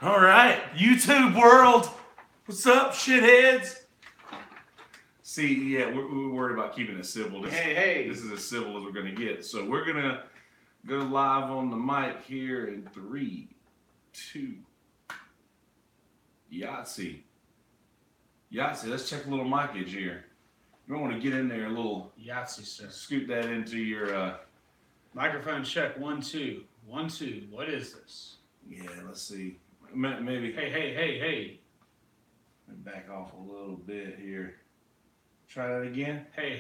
All right, YouTube world, what's up, shitheads? See, yeah, we're worried about keeping it civil. This is as civil as we're gonna get. So we're gonna go live on the mic here in 3, 2. Yahtzee. Let's check a little micage here. You don't want to get in there a little. Yahtzee, sir. Scoot that into your microphone check. 1 2 1 2. What is this? Yeah, let's see. Maybe. Hey. Back off a little bit here. Try that again. Hey.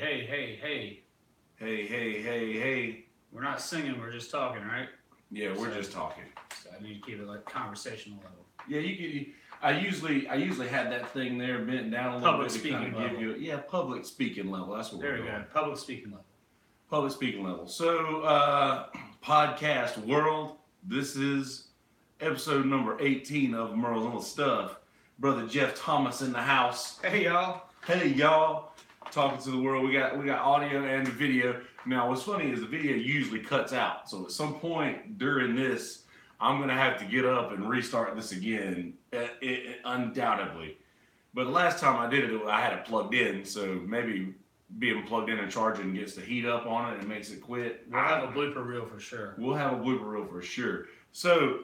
Hey. We're not singing. We're just talking, right? Yeah, we're just talking. So I need to keep it like conversational level. Yeah, you could. I usually had that thing there bent down a little Public bit to speaking kind of give you public speaking level. That's what there we're we going. go. Public speaking level. Public speaking level. So, podcast world. This is episode number 18 of Murrells and Stuff. Brother Jeff Thomas in the house. Hey y'all. Talking to the world. We got audio and video. Now, what's funny is the video usually cuts out. So at some point during this, I'm gonna have to get up and restart this again, undoubtedly. But the last time I did it, I had it plugged in. So maybe being plugged in and charging gets the heat up on it and makes it quit. We'll have a blooper reel for sure. So,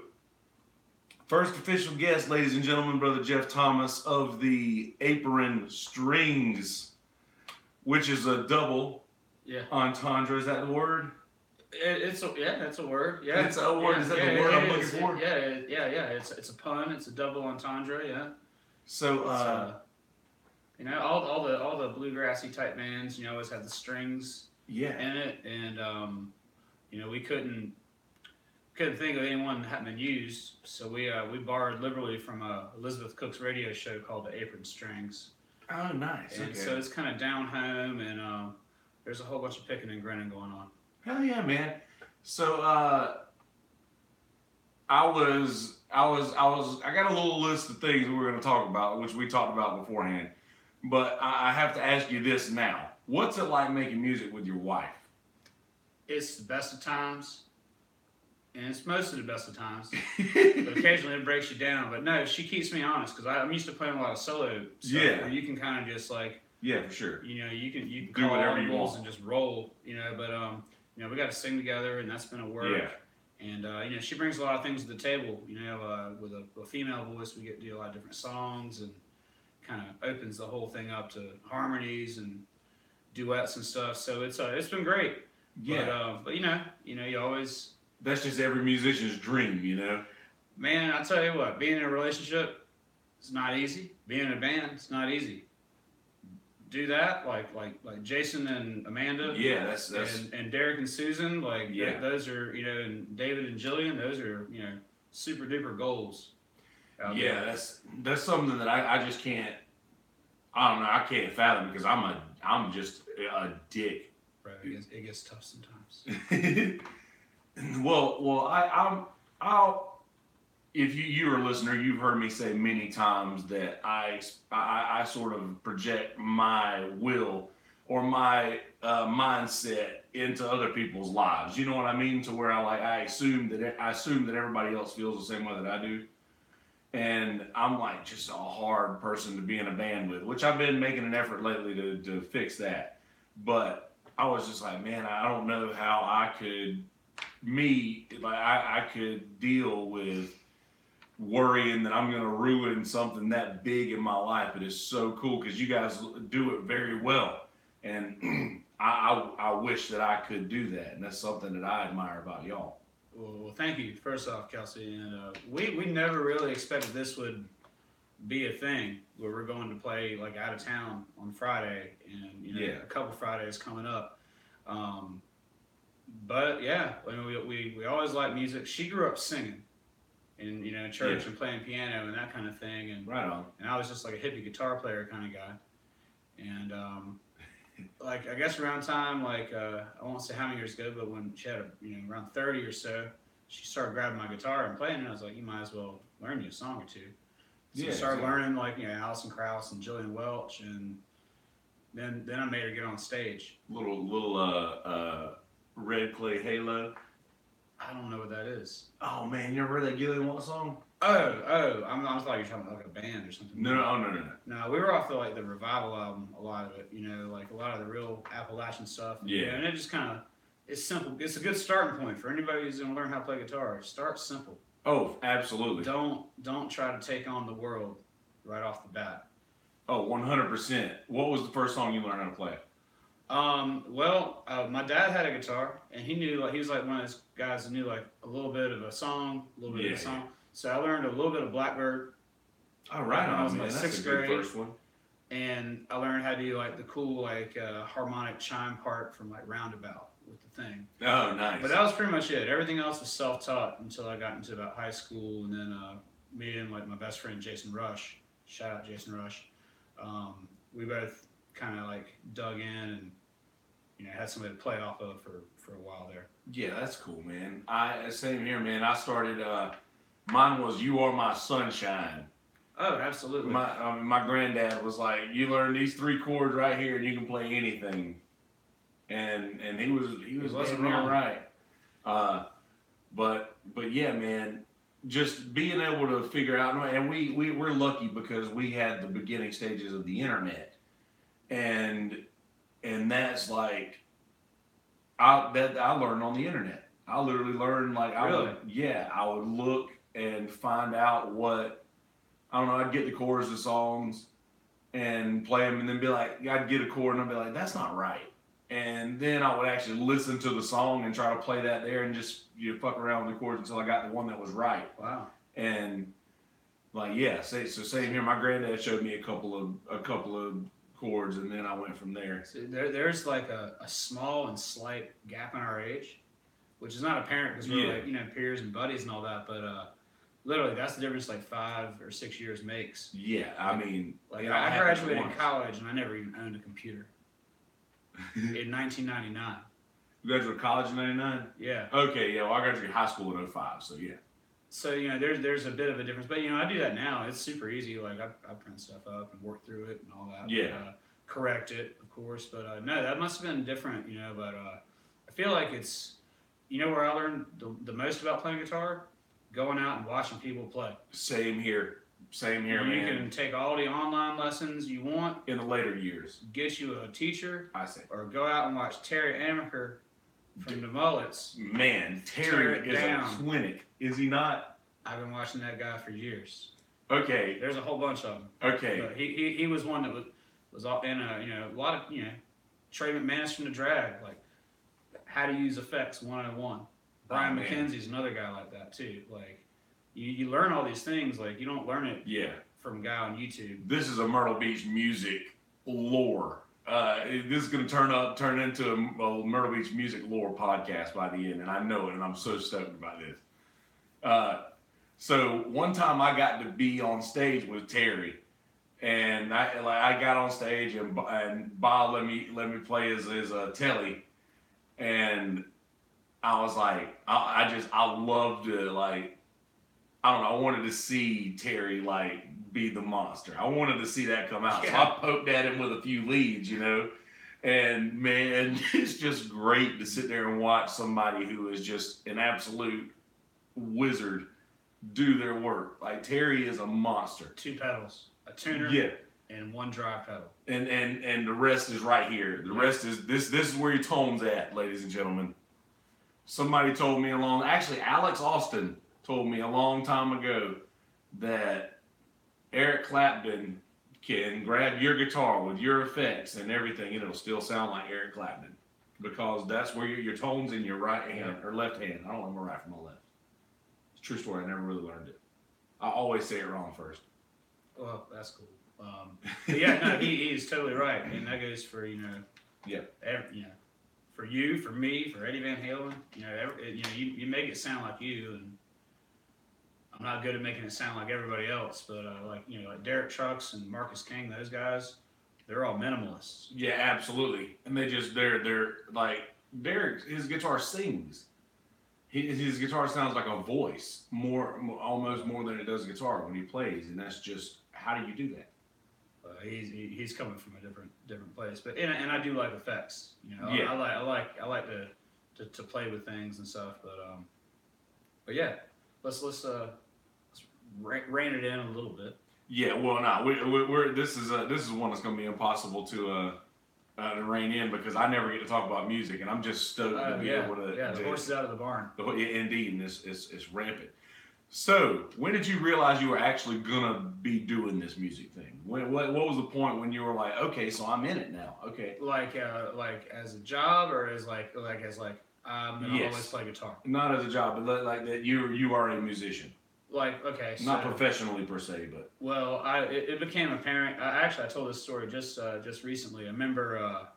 first official guest, ladies and gentlemen, Brother Jeff Thomas of the Apron Strings, which is a double entendre. Is that the word? It's a word. Yeah, it's a word. Is that the word I'm looking for? Yeah. It's a pun. It's a double entendre. Yeah. So, all the bluegrassy type bands, always have the strings in it, and we couldn't think of anyone that hadn't been used, so we borrowed liberally from Elizabeth Cook's radio show called The Apron Strings. Oh, nice. And so it's kind of down home, and there's a whole bunch of picking and grinning going on. Hell yeah, man. So I got a little list of things we were going to talk about, which we talked about beforehand. But I have to ask you this now. What's it like making music with your wife? It's the best of times, and it's most of the best of times. But occasionally it breaks you down. But no, she keeps me honest, because I'm used to playing a lot of solo stuff where you can kind of just like... Yeah, for sure. You can do call whatever you audibles want and just roll, but we got to sing together, and that's been a work. Yeah. And she brings a lot of things to the table. With a female voice, we get to do a lot of different songs, and kind of opens the whole thing up to harmonies and duets and stuff. So it's been great. Yeah. But you always... That's just every musician's dream, Man, I tell you what, being in a relationship, it's not easy. Being in a band, it's not easy. Do that, like Jason and Amanda. Yeah, that's and Derek and Susan, those are, and David and Jillian, those are, super duper goals. Yeah, that's something that I just can't. I don't know. I can't fathom, because I'm just a dick. Right, it gets tough sometimes. Well, I'll. If you're a listener, you've heard me say many times that I sort of project my will or my mindset into other people's lives. You know what I mean? To where I assume that everybody else feels the same way that I do. And I'm like just a hard person to be in a band with, which I've been making an effort lately to fix that. But I was just like, man, I don't know how I could deal with worrying that I'm going to ruin something that big in my life. It is so cool, because you guys do it very well. And I wish that I could do that. And that's something that I admire about y'all. Well, thank you, first off, Kelsey. And we never really expected this would be a thing, where we're going to play out of town on Friday, and a couple Fridays coming up. But yeah, we always liked music. She grew up singing in church and playing piano and that kind of thing. And right on. And I was just like a hippie guitar player kind of guy. And I guess around time, I won't say how many years ago, but when she had around 30 or so, she started grabbing my guitar and playing, and I was like, you might as well learn you a song or two. So I started learning Alison Krauss and Jillian Welch, and then I made her get on stage. Little Red Clay Halo. I don't know what that is. Oh man, you ever heard that Jillian Welch song? I thought you were talking about like a band or something. No. No, we were off the Revival album, a lot of it, like a lot of the real Appalachian stuff. Yeah. And it just kind of, it's simple. It's a good starting point for anybody who's going to learn how to play guitar. Start simple. Oh, absolutely. Don't try to take on the world right off the bat. Oh, 100%. What was the first song you learned how to play? My dad had a guitar, and he was like one of those guys who knew like a little bit of a song, a little bit of a song. So I learned a little bit of Blackbird. All right, when I was in man. like That's sixth a good grade. first one. And I learned how to do like the cool harmonic chime part from like Roundabout with the thing. Oh, nice. But that was pretty much it. Everything else was self-taught until I got into about high school, and then me and like my best friend Jason Rush, shout out Jason Rush, we both kind of like dug in and had somebody to play off of for a while there. Yeah, that's cool, man. Same here, man. I started. Mine was "You Are My Sunshine." Oh, absolutely. My granddad was like, "You learn these 3 chords right here, and you can play anything." And he was wasn't damn wrong. right. But yeah, man, just being able to figure out, and we're lucky because we had the beginning stages of the internet, and that's like I learned on the internet. I literally learned like I would look and find out what, I don't know, I'd get the chorus of songs and play them, and then be like, I'd get a chord and I'd be like, that's not right. And then I would actually listen to the song and try to play that there and just fuck around with the chords until I got the one that was right. Wow. And like, so same here. My granddad showed me a couple of chords, and then I went from there. So there's like a small and slight gap in our age, which is not apparent because we're like peers and buddies and all that, but literally that's the difference like 5 or 6 years makes. Yeah, I mean, like I graduated college and I never even owned a computer. In 1999. You graduated college in 99? Yeah. Okay, yeah, well, I graduated high school in 05, so yeah. So, there's a bit of a difference. But, I do that now. It's super easy. Like, I print stuff up and work through it and all that. Yeah. But, correct it, of course. But, no, that must have been different, But I feel like it's, where I learned the most about playing guitar? Going out and watching people play. Same here, man. You can take all the online lessons you want. In the later years. Get you a teacher. I see. Or go out and watch Terry Amaker from the Mullets. Man, Terry is a clinic, is he not? I've been watching that guy for years. Okay. There's a whole bunch of them. Okay. But he was one that was all in a lot of Trey McManus from the Drag, like how to use effects 101. Brian McKenzie's another guy like that too. Like you learn all these things, like you don't learn it from a guy on YouTube. This is a Myrtle Beach music lore. This is going to turn into a Myrtle Beach music lore podcast by the end, and I know it, and I'm so stoked about this. So one time I got to be on stage with Terry, and I got on stage and Bob let me play his telly, and I was like, I loved to like, I don't know, I wanted to see Terry like be the monster. I wanted to see that come out. Yeah. So I poked at him with a few leads, and man, it's just great to sit there and watch somebody who is just an absolute wizard do their work. Like Terry is a monster. 2 pedals, a tuner, and 1 dry pedal. And the rest is right here. The rest is this is where your tone's at, ladies and gentlemen. Somebody told me actually Alex Austin told me a long time ago that Eric Clapton can grab your guitar with your effects and everything, and it'll still sound like Eric Clapton, because that's where your tone's in your right hand or left hand. I don't know my right from my left. It's a true story. I never really learned it. I always say it wrong first. Well, that's cool. But yeah, no, he's totally right, and that goes for for you, for me, for Eddie Van Halen. You make it sound like you, and I'm not good at making it sound like everybody else, but like Derek Trucks and Marcus King, those guys, they're all minimalists. Yeah, absolutely. And they're like Derek. His guitar sings. His guitar sounds like a voice almost more than it does a guitar when he plays, and that's just, how do you do that? He's coming from a different place, but and I do like effects. I like to play with things and stuff, but yeah, let's rein it in a little bit. Yeah, well, no, we're this is one that's going to be impossible to rein in because I never get to talk about music, and I'm just stoked to be able to. Yeah, the horse is out of the barn. Indeed, and it's rampant. So, when did you realize you were actually gonna be doing this music thing? What was the point when you were like, okay, so I'm in it now? Okay. Like as a job or as I'm gonna always play guitar. Not as a job, but like that you are a musician. Like okay, not professionally per se, but well, it became apparent. Actually, I told this story just recently. I remember.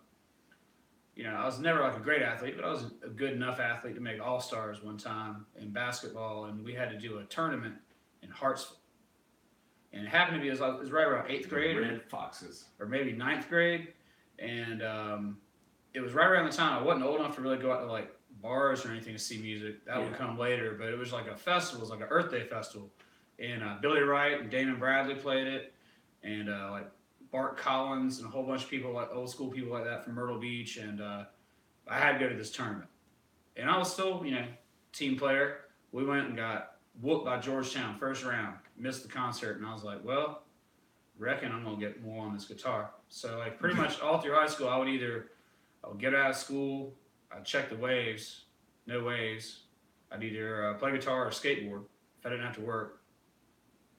I was never like a great athlete, but I was a good enough athlete to make All-Stars one time in basketball, and we had to do a tournament in Hartsville. And it happened to be, it was right around 8th grade. Red Foxes. Or maybe 9th grade. And it was right around the time I wasn't old enough to really go out to like bars or anything to see music. That would come later, but it was like a festival. It was like an Earth Day festival. And Billy Wright and Damon Bradley played it. And like Bart Collins and a whole bunch of people, like old school people like that from Myrtle Beach, and I had to go to this tournament. And I was still, team player. We went and got whooped by Georgetown first round, missed the concert, and I was like, well, reckon I'm gonna get more on this guitar. So like pretty much all through high school, I would get out of school, I'd check the waves, no waves. I'd either play guitar or skateboard if I didn't have to work,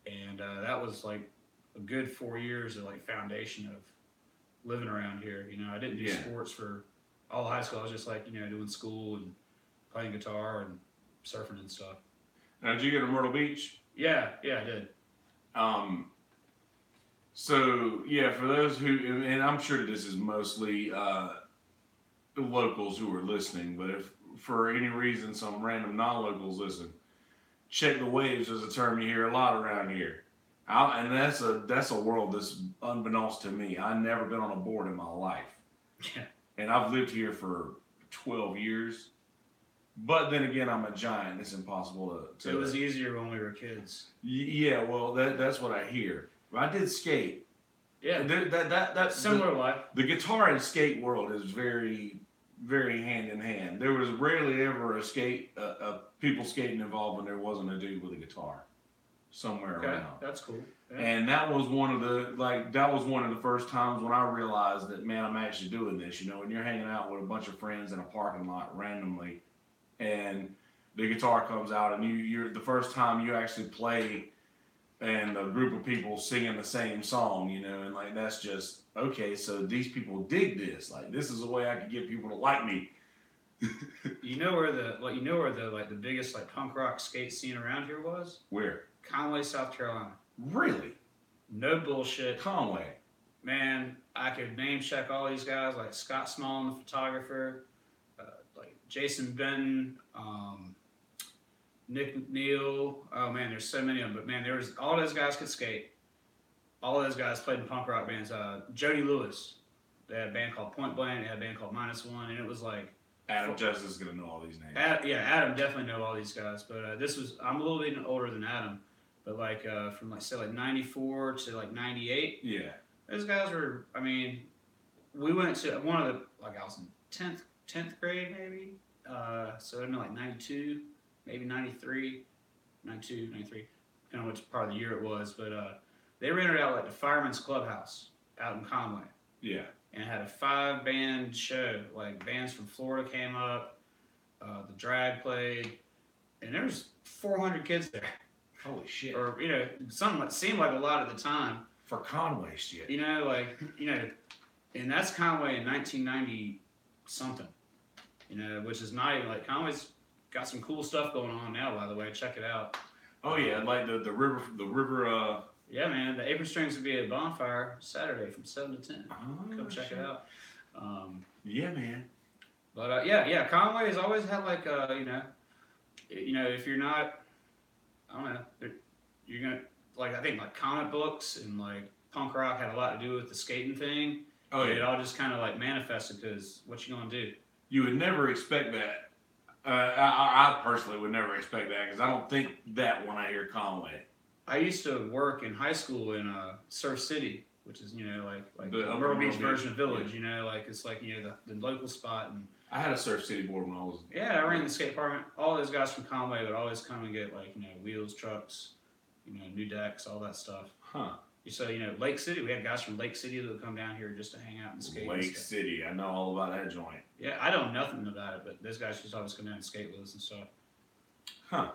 and that was like a good 4 years of like foundation of living around here. I didn't do sports for all high school. I was just like, doing school and playing guitar and surfing and stuff. Now, did you get to Myrtle Beach? Yeah, I did. So yeah, for those who, and I'm sure this is mostly locals who are listening, but if for any reason some random non-locals listen, check the waves is a term you hear a lot around here. And that's a world that's unbeknownst to me. I've never been on a board in my life. Yeah. And I've lived here for 12 years. But then again, I'm a giant. It's impossible to It was easier when we were kids. Yeah, well, that's what I hear. I did skate. Yeah. That's similar life. The guitar and skate world is very, very hand in hand. There was rarely ever a people skating involved when there wasn't a dude with a guitar somewhere around. That's cool. Yeah. And that was one of the first times when I realized that, man, I'm actually doing this. When you're hanging out with a bunch of friends in a parking lot randomly, and the guitar comes out, and you're the first time you actually play, and a group of people singing the same song, and like that's just okay. So these people dig this. Like this is a way I could get people to like me. where the biggest like punk rock skate scene around here was? Where? Conway, South Carolina. Really? No bullshit. Conway. Man, I could name check all these guys like Scott Smallin, the photographer, like Jason Benton, Nick McNeil. Oh man, there's so many of them. But man, all those guys could skate. All those guys played in punk rock bands. Jody Lewis, they had a band called Point Blank. They had a band called Minus One, and it was like. Adam Justice is gonna know all these names. Adam definitely know all these guys. But I'm a little bit older than Adam. But like from like say like 94 to like 98. Yeah. Those guys were. I mean, we went to one of the like I was in 10th grade maybe. So it'd been like 92, maybe 93, 92, 93. Depending on which part of the year it was. But they rented out like the Fireman's Clubhouse out in Conway. Yeah. And had a 5-band show. Like bands from Florida came up. The Drag played, and there was 400 kids there. Holy shit. Or something that seemed like a lot at the time. For Conway shit. And that's Conway in 1990 something. Which is not even like Conway's got some cool stuff going on now. By the way, check it out. Oh yeah, like the river. Yeah, man, the Apron Strings will be at Bonfire Saturday from 7 to 10. Come check it out. Yeah, man. But yeah, Conway has always had like if you're not, I don't know, you're gonna like I think like comic books and like punk rock had a lot to do with the skating thing. Oh yeah, it all just kind of like manifested because what you gonna do? You would never expect that. I personally would never expect that because I don't think that when I hear Conway. I used to work in high school in Surf City, which is like the Myrtle Beach version of Village. Yeah. Like it's like the local spot. And I had a Surf City board when I was. Yeah, I ran the skate department. All those guys from Conway would always come and get like wheels, trucks, new decks, all that stuff. Huh. So, Lake City, we had guys from Lake City that would come down here just to hang out and skate. Lake City, I know all about that joint. Yeah, I know nothing about it, but those guys just always come down and skate with us and stuff. Huh.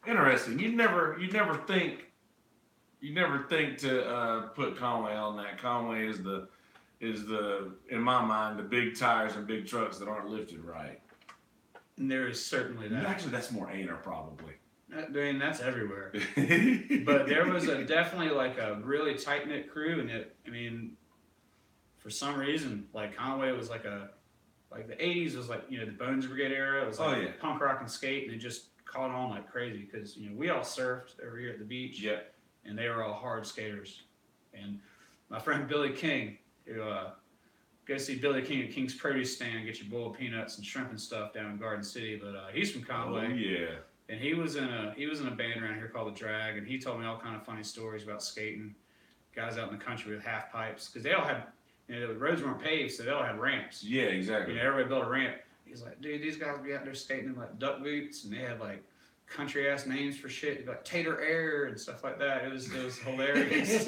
Interesting. You'd never think to put Conway on that. Conway is the in my mind the big tires and big trucks that aren't lifted right. And there is certainly that. Actually, that's more Aner probably. I mean, that's everywhere. But there was definitely like a really tight knit crew, and for some reason, like Conway was like the '80s was like the Bones Brigade era. It was like punk rock and skate, and it just caught on like crazy because we all surfed over here at the beach. Yeah. And they were all hard skaters. And my friend Billy King, who go see Billy King at King's Produce Stand, get your boiled peanuts and shrimp and stuff down in Garden City. But he's from Conway. Oh yeah. And he was in a band around here called The Drag, and he told me all kind of funny stories about skating. Guys out in the country with half pipes, because they all had, the roads weren't paved, so they all had ramps. Yeah, exactly. Everybody built a ramp. He's like, dude, these guys would be out there skating in like duck boots, and they had like country ass names for shit, like Tater Air and stuff like that. It was hilarious.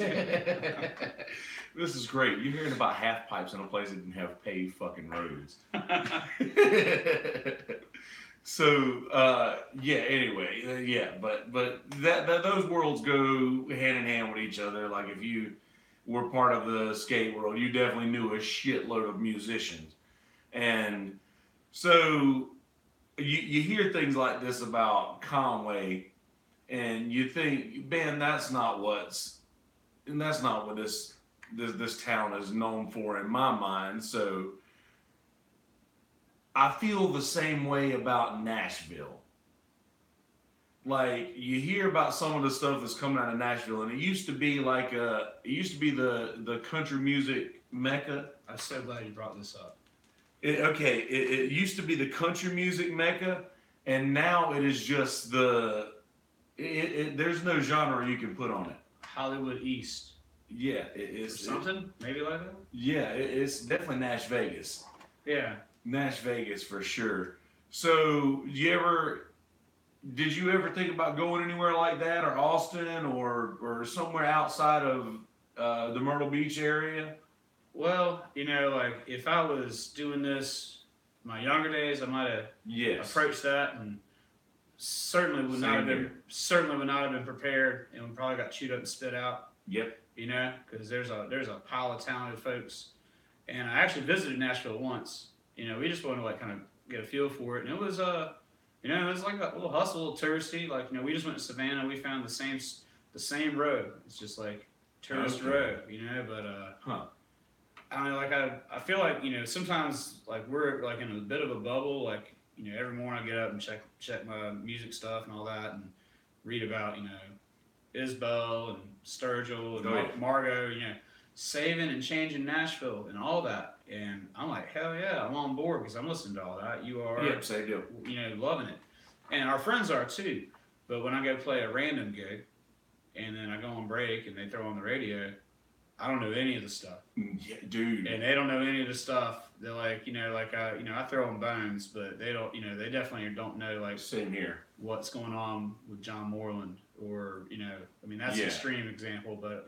This is great. You're hearing about half pipes in a place that didn't have paved fucking roads. So anyway, but that those worlds go hand in hand with each other. Like if you were part of the skate world, you definitely knew a shitload of musicians, and so you hear things like this about Conway, and you think, man, that's not what this town is known for in my mind. So I feel the same way about Nashville. Like you hear about some of the stuff that's coming out of Nashville, and it used to be the country music mecca. I'm so glad you brought this up. It used to be the country music mecca, and now it is just there's no genre you can put on it. Hollywood East. Yeah, it's something maybe like that. Yeah, it's definitely Nash Vegas. Yeah. Nash Vegas for sure. So, did you ever think about going anywhere like that, or Austin, or somewhere outside of the Myrtle Beach area? Well, like if I was doing this in my younger days, I might have approached that, and certainly would not have been prepared, and we probably got chewed up and spit out. Yep. Because there's a pile of talented folks, and I actually visited Nashville once. We just wanted to like kind of get a feel for it, and it was it was like a little hustle, a little touristy. Like we just went to Savannah, we found the same road. It's just like tourist road, but I mean, like I feel like sometimes like we're like in a bit of a bubble. Like every morning I get up and check my music stuff and all that, and read about Isbell and Sturgill and Margot, saving and changing Nashville and all that. And I'm like, hell yeah, I'm on board because I'm listening to all that. You are, same deal. Loving it. And our friends are too. But when I go play a random gig and then I go on break and they throw on the radio, I don't know any of the stuff. Yeah, dude. And they don't know any of the stuff. They're like, I throw on bones, but they don't, they definitely don't know, like, same here, what's going on with John Moreland or, that's an extreme example, but,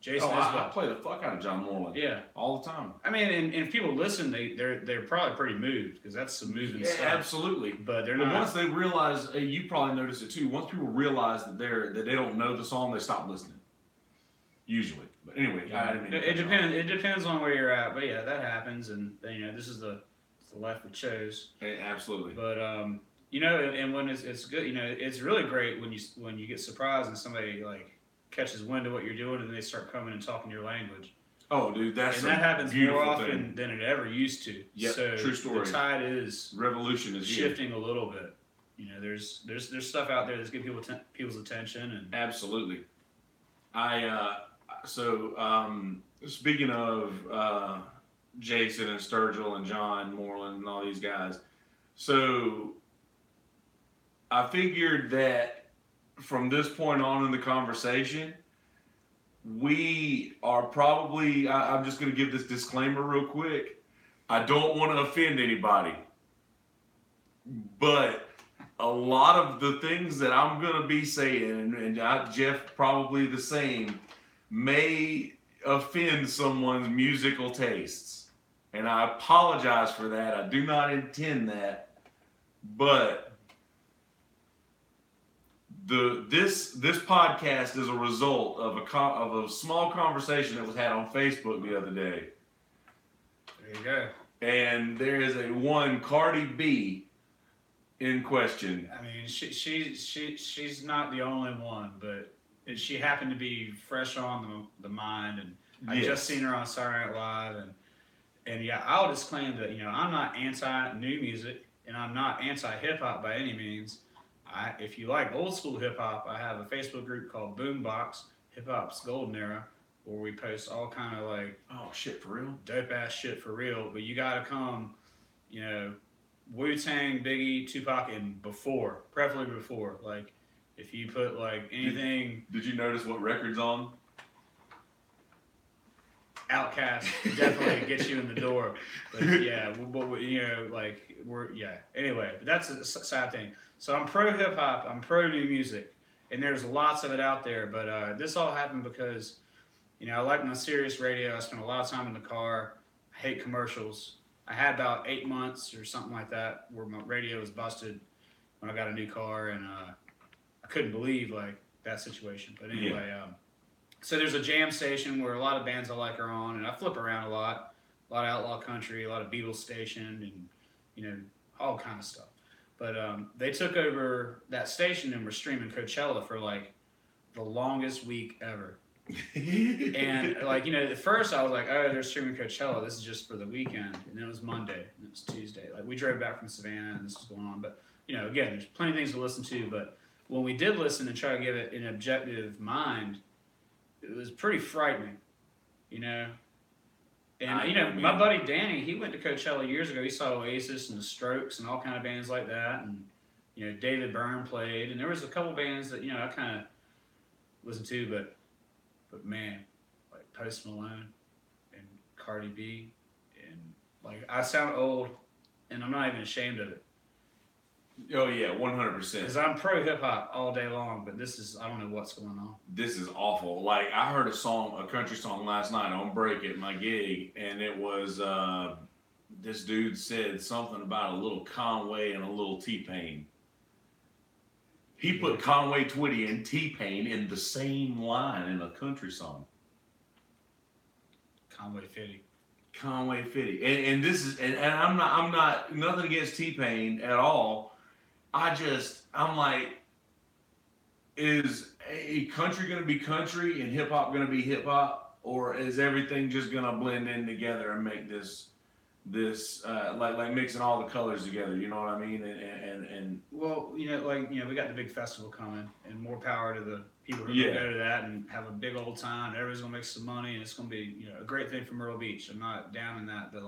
Jason I play the fuck out of John Moreland. Yeah. All the time. I mean, and if people listen, they're probably pretty moved because that's some moving stuff. Absolutely. But they're not. Once they realize, you probably notice it too, once people realize that they don't know the song, they stop listening. Usually. But anyway, it depends on where you're at, but yeah, that happens, and this is the life we chose. Absolutely. But and when it's good, it's really great when you get surprised and somebody like catches wind of what you're doing and they start coming and talking your language. Oh, dude, that happens more often than it ever used to. Yep, so true story. The tide is revolution is shifting a little bit. There's stuff out there that's getting people's attention, and absolutely. Speaking of Jason and Sturgill and John Moreland and all these guys, so I figured that from this point on in the conversation, we are probably, I'm just going to give this disclaimer real quick. I don't want to offend anybody, but a lot of the things that I'm gonna be saying, and Jeff probably the same, may offend someone's musical tastes, and I apologize for that. I do not intend that, but this podcast is a result of a small conversation that was had on Facebook the other day. There you go. And there is a one Cardi B in question. I mean, she's not the only one, but she happened to be fresh on the mind, and I just seen her on Saturday Night Live, and yeah, I'll just claim that I'm not anti new music, and I'm not anti hip hop by any means. If you like old school hip hop, I have a Facebook group called Boombox Hip Hop's Golden Era, where we post all kind of like shit for real, dope ass shit for real. But you gotta come, Wu-Tang, Biggie, Tupac, and before, preferably before. Like, if you put like anything. Did you notice what record's on? Outkast definitely gets you in the door. But yeah, Anyway, but that's a sad thing. So I'm pro hip hop, I'm pro new music, and there's lots of it out there. But this all happened because, I like my Sirius radio. I spend a lot of time in the car. I hate commercials. I had about 8 months or something like that where my radio was busted when I got a new car, and I couldn't believe like that situation. But anyway, so there's a jam station where a lot of bands I like are on, and I flip around a lot of outlaw country, a lot of Beatles station, and all kind of stuff. But they took over that station and were streaming Coachella for like the longest week ever. And like at first I was like, oh, they're streaming Coachella, this is just for the weekend. And then it was Monday and it was Tuesday. Like, we drove back from Savannah and this was going on. But again, there's plenty of things to listen to. But when we did listen and try to give it an objective mind, it was pretty frightening, And my buddy Danny, he went to Coachella years ago. He saw Oasis and the Strokes and all kind of bands like that, and David Byrne played, and there was a couple bands that I kind of listened to, but man, like Post Malone and Cardi B, and like, I sound old, and I'm not even ashamed of it. Oh yeah, 100%. Because I'm pro hip hop all day long, but I don't know what's going on. This is awful. Like, I heard a country song last night on break at my gig, and it was this dude said something about a little Conway and a little T-Pain. He put Conway Twitty and T-Pain in the same line in a country song. Conway Fitty. And this is and I'm not nothing against T-Pain at all. I'm like, is a country going to be country and hip hop going to be hip hop, or is everything just going to blend in together and make this like mixing all the colors together? You know what I mean? And well, we got the big festival coming, and more power to the people who are going to go to that and have a big old time. Everybody's going to make some money, and it's going to be a great thing for Myrtle Beach. I'm not down in that, but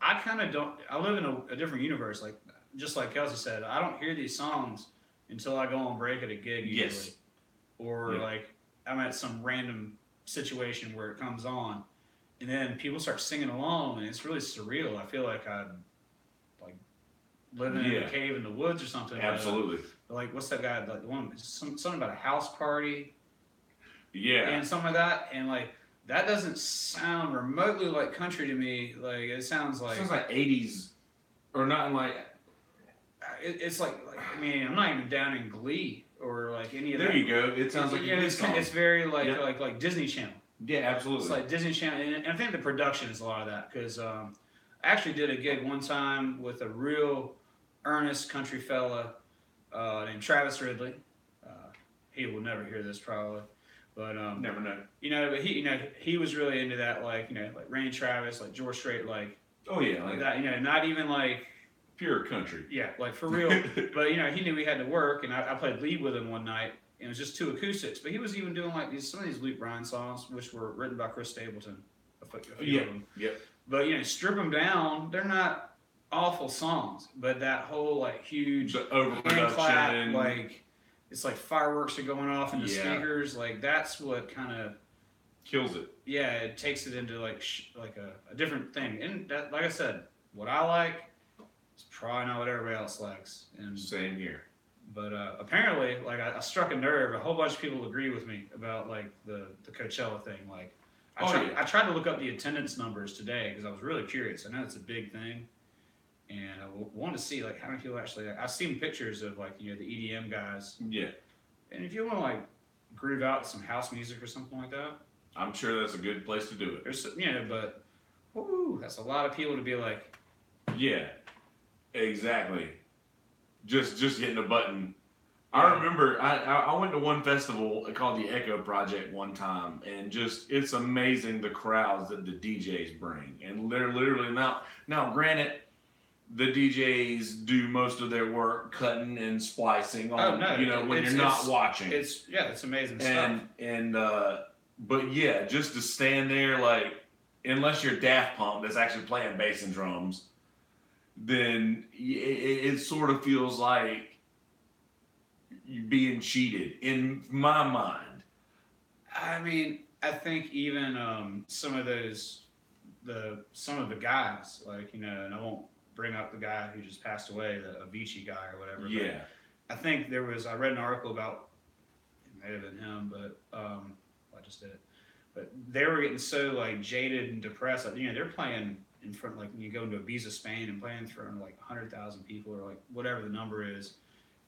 I kind of don't. I live in a different universe, like. Just like Kelsey said, I don't hear these songs until I go on break at a gig usually. Or like I'm at some random situation where it comes on, and then people start singing along, and it's really surreal. I feel like I'm like living in a cave in the woods or something. Absolutely. Like what's that guy? Like the one something about a house party. Yeah. And something like that, and like that doesn't sound remotely like country to me. Like it sounds like 80s, or not like. It's like I mean, I'm not even down in Glee or like any of that. There you go. It sounds like it's very like Disney Channel. Yeah, absolutely. It's like Disney Channel, and I think the production is a lot of that because I actually did a gig one time with a real earnest country fella named Travis Ridley. He will never hear this probably, but never know. But he was really into that, like like Randy Travis, like George Strait, like like that. Not even like. Pure country. Yeah, like for real. But he knew we had to work, and I played lead with him one night, and it was just 2 acoustics. But he was even doing like some of these Luke Bryan songs, which were written by Chris Stapleton. A few of them. Yeah. But strip them down, they're not awful songs. But that whole like huge hand clap, like it's like fireworks are going off in the speakers. Like that's what kind of kills it. Yeah, it takes it into like a different thing. And that, like I said, what I like. It's probably not what everybody else likes. And Same here. but apparently, like I struck a nerve. A whole bunch of people agree with me about like the Coachella thing. Like I tried to look up the attendance numbers today because I was really curious. I know it's a big thing, and I wanted to see like how many people actually. I've seen pictures of like the EDM guys. Yeah. And if you want to like groove out some house music or something like that, I'm sure that's a good place to do it. there's but that's a lot of people to be like. Yeah, exactly. Just hitting a button. Yeah. I remember I went to one festival called the Echo Project one time, and just it's amazing the crowds that the DJs bring, and they're literally now granted. The DJs do most of their work cutting and splicing on, when you're not watching. It's amazing stuff. But yeah, just to stand there, like, unless you're Daft Punk that's actually playing bass and drums, then it sort of feels like you're being cheated in my mind. I mean, I think even some of the guys, like, and I won't bring up the guy who just passed away, the Avicii guy or whatever. Yeah. I think I read an article about, it may have been him, but I just did it. But they were getting so like jaded and depressed. Like, they're playing in front, like when you go into Ibiza, Spain, and playing in front of like 100,000 people or like whatever the number is,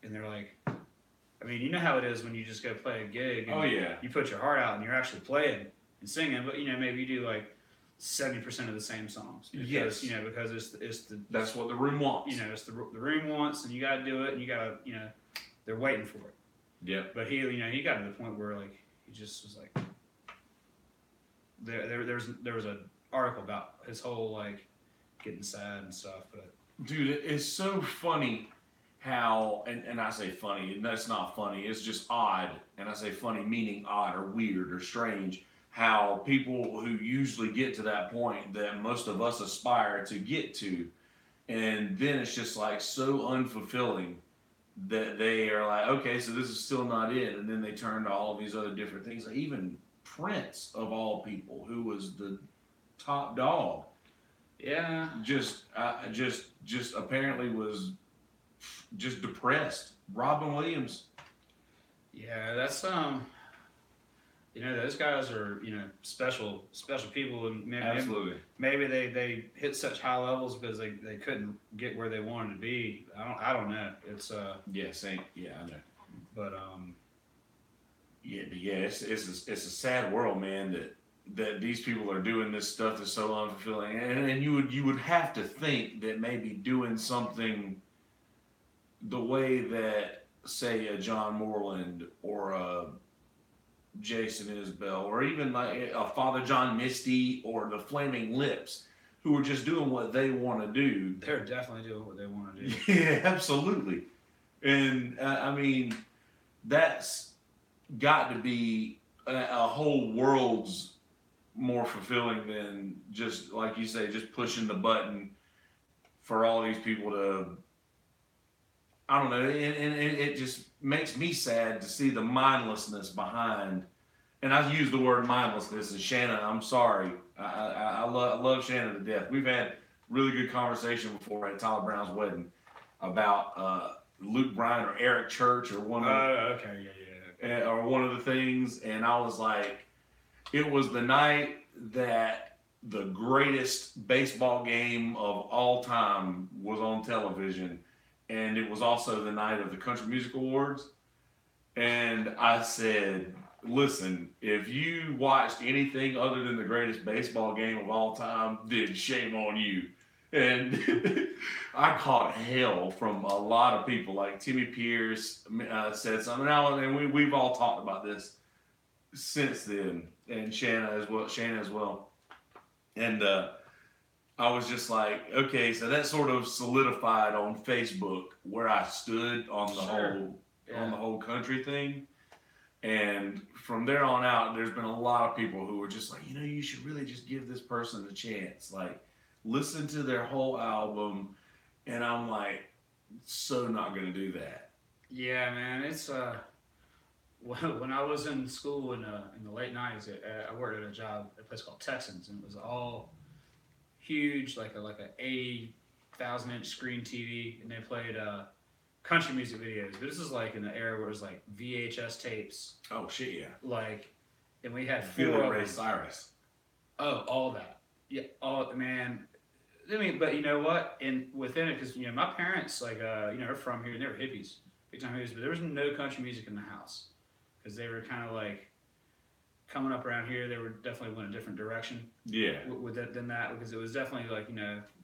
and they're like, I mean, you know how it is when you just go play a gig. And you put your heart out and you're actually playing and singing, but maybe you do like 70% of the same songs. Because, because it's the that's what the room wants. It's the room wants, and you got to do it, and you got to, they're waiting for it. Yeah. But he got to the point where like he just was like, there was an article about his whole like getting sad and stuff. But dude, it's so funny how, and I say funny, and that's not funny. It's just odd, and I say funny meaning odd or weird or strange. How people who usually get to that point that most of us aspire to get to, and then it's just like so unfulfilling that they are like, okay, so this is still not it, and then they turn to all of these other different things. Like even Prince, of all people, who was the top dog, just apparently was just depressed. Robin Williams. Yeah, that's those guys are, special people, and Absolutely. Maybe they hit such high levels because they couldn't get where they wanted to be. I don't know. It's same. Yeah, I know. But it's a sad world, man. That these people are doing this stuff that's so unfulfilling, and you would have to think that maybe doing something the way that, say, a John Moreland or a Jason Isbell, or even like a Father John Misty or the Flaming Lips, who are just doing what they want to do. They're definitely doing what they want to do. Yeah, absolutely. And I mean, that's got to be a whole world's more fulfilling than just, like you say, just pushing the button for all these people to, I don't know, and it just makes me sad to see the mindlessness behind, and I use the word mindlessness, and Shanna, I'm sorry, I love Shanna to death. We've had really good conversation before at Tyler Brown's wedding about Luke Bryan or Eric Church or one of or one of the things, and I was like, it was the night that the greatest baseball game of all time was on television. And it was also the night of the Country Music Awards. And I said, listen, if you watched anything other than the greatest baseball game of all time, then shame on you. And I caught hell from a lot of people. Like Timmy Pierce said something. And we've all talked about this since then. And Shanna as well. And I was just like, okay, so that sort of solidified on Facebook where I stood on the whole country thing. And from there on out, there's been a lot of people who were just like, you should really just give this person a chance. Like, listen to their whole album. And I'm like, so not going to do that. Yeah, man. It's when I was in school in the late 90s, I worked at a place called Texans, and it was all huge, like a 80,000 1,000-inch screen TV, and they played country music videos. But this is like in the era where it was like VHS tapes. Oh shit, yeah. Like, and we had 4 Billy of Ray them. Cyrus. Oh, all that. Yeah, all man. I mean, but you know what? And within it, because my parents, like, are from here, and they were hippies, big time hippies. But there was no country music in the house because they were kind of like coming up around here. They were definitely went a different direction. Yeah. With that than that, because it was definitely like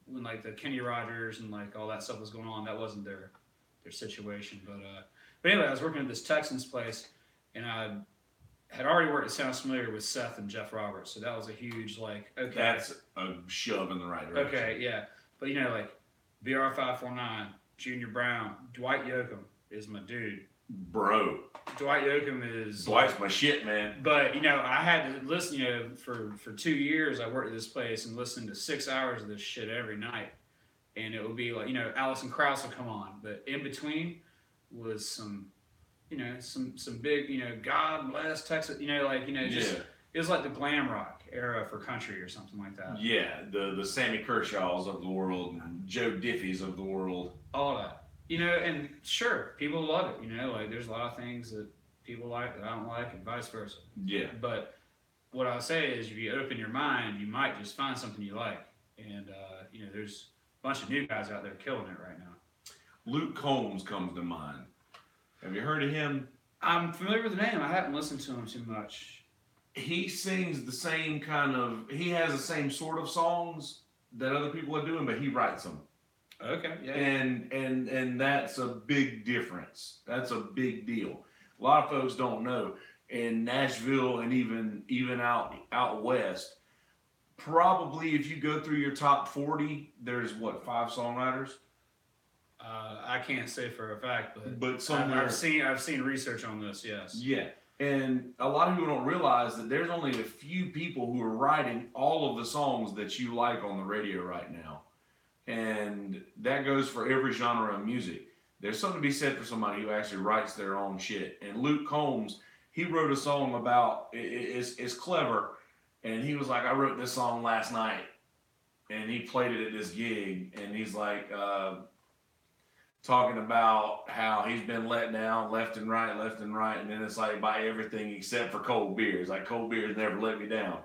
when like the Kenny Rogers and like all that stuff was going on, that wasn't their situation. But anyway, I was working at this Texans place, and I had already worked at Sounds Familiar with Seth and Jeff Roberts, so that was a huge like. Okay, that's a shove in the right direction. Okay, yeah, but like BR 549, Junior Brown, Dwight Yoakam is my dude. Bro. Dwight Yoakam is. Dwight's my shit, man. But I had to listen. For 2 years, I worked at this place and listened to 6 hours of this shit every night, and it would be like Alison Krauss would come on, but in between was some big God bless Texas, just. Yeah. It was like the glam rock era for country or something like that. Yeah, the Sammy Kershaws of the world, Joe Diffie's of the world. All that. And sure, people love it. Like there's a lot of things that people like that I don't like and vice versa. Yeah. But what I'll say is if you open your mind, you might just find something you like. And, there's a bunch of new guys out there killing it right now. Luke Combs comes to mind. Have you heard of him? I'm familiar with the name. I haven't listened to him too much. He sings the same he has the same sort of songs that other people are doing, but he writes them. Okay, yeah. And that's a big difference. That's a big deal. A lot of folks don't know. In Nashville and even out west, probably if you go through your top 40, there's 5 songwriters? I can't say for a fact, but somewhere I've seen research on this. Yes. Yeah. And a lot of people don't realize that there's only a few people who are writing all of the songs that you like on the radio right now. And that goes for every genre of music. There's something to be said for somebody who actually writes their own shit. And Luke Combs, he wrote a song about, it's clever. And he was like, I wrote this song last night. And he played it at this gig. And he's like, talking about how he's been let down left and right. And then it's like by everything except for cold beer. It's like cold beer has never let me down.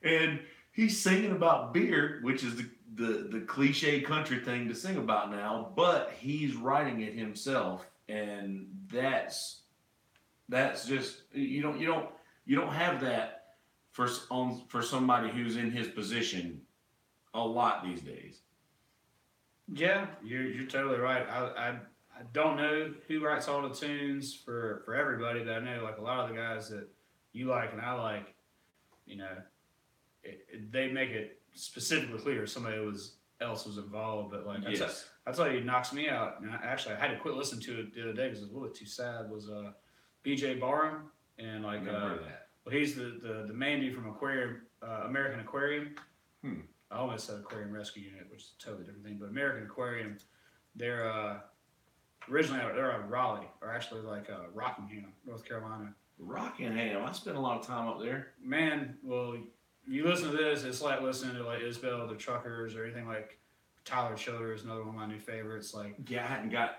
And he's singing about beer, which is the cliche country thing to sing about now, but he's writing it himself. And that's just, you don't have that for somebody who's in his position a lot these days. Yeah, you're totally right. I don't know who writes all the tunes for everybody, but I know like a lot of the guys that you like and I like, they make it specifically clear somebody else was involved. But like yes. I tell you, it knocks me out. And I had to quit listening to it the other day because it was a little bit too sad. Was BJ Barham and like well, he's the main dude from American Aquarium. I almost said Aquarium Rescue Unit, which is a totally different thing. But American Aquarium, they're originally they're out of Raleigh, or actually like Rockingham, North Carolina. Rockingham, I spent a lot of time up there. Man, well, you listen to this, it's like listening to like Isbell, the Truckers, or anything like Tyler Childers, another one of my new favorites. Like, yeah,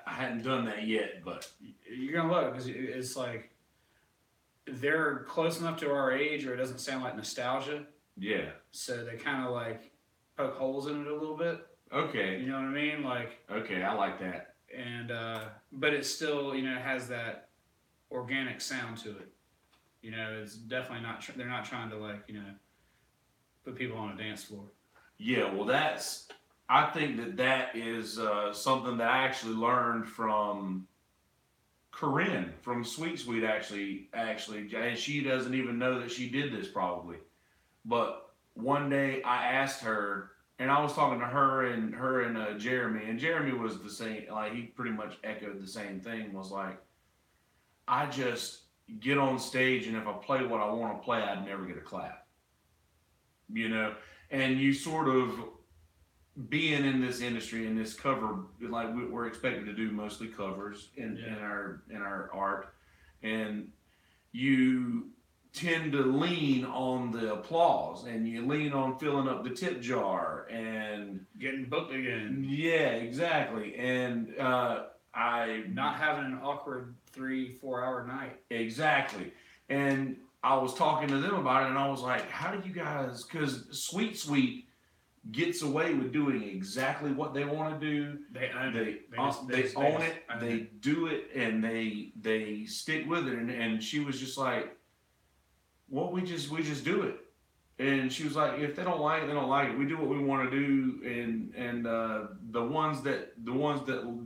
I hadn't done that yet, but you're gonna love it because it's like they're close enough to our age, or it doesn't sound like nostalgia. Yeah. So they kind of like poke holes in it a little bit. Okay. You know what I mean? Like. Okay, I like that. And but it still, has that organic sound to it. It's definitely not. They're not trying to like, put people on a dance floor. Yeah, well, I think that is something that I actually learned from Corinne from Sweet Sweet. Actually, and she doesn't even know that she did this probably. But one day I asked her, and I was talking to her and Jeremy, and Jeremy was the same. Like he pretty much echoed the same thing. Was like, I just get on stage, and if I play what I want to play, I'd never get a clap. And you sort of being in this industry, in this cover, like we're expected to do mostly covers in our art, and you tend to lean on the applause, and you lean on filling up the tip jar and getting booked again. Yeah, exactly. And I not having an awkward 3-4 hour night. Exactly. And I was talking to them about it, and I was like, "How do you guys?" Because Sweet Sweet gets away with doing exactly what they want to do. They own it. They own it. They do it, and they stick with it. And she was just like, "Well, we just do it." And she was like, "If they don't like it, they don't like it. We do what we want to do, and the ones that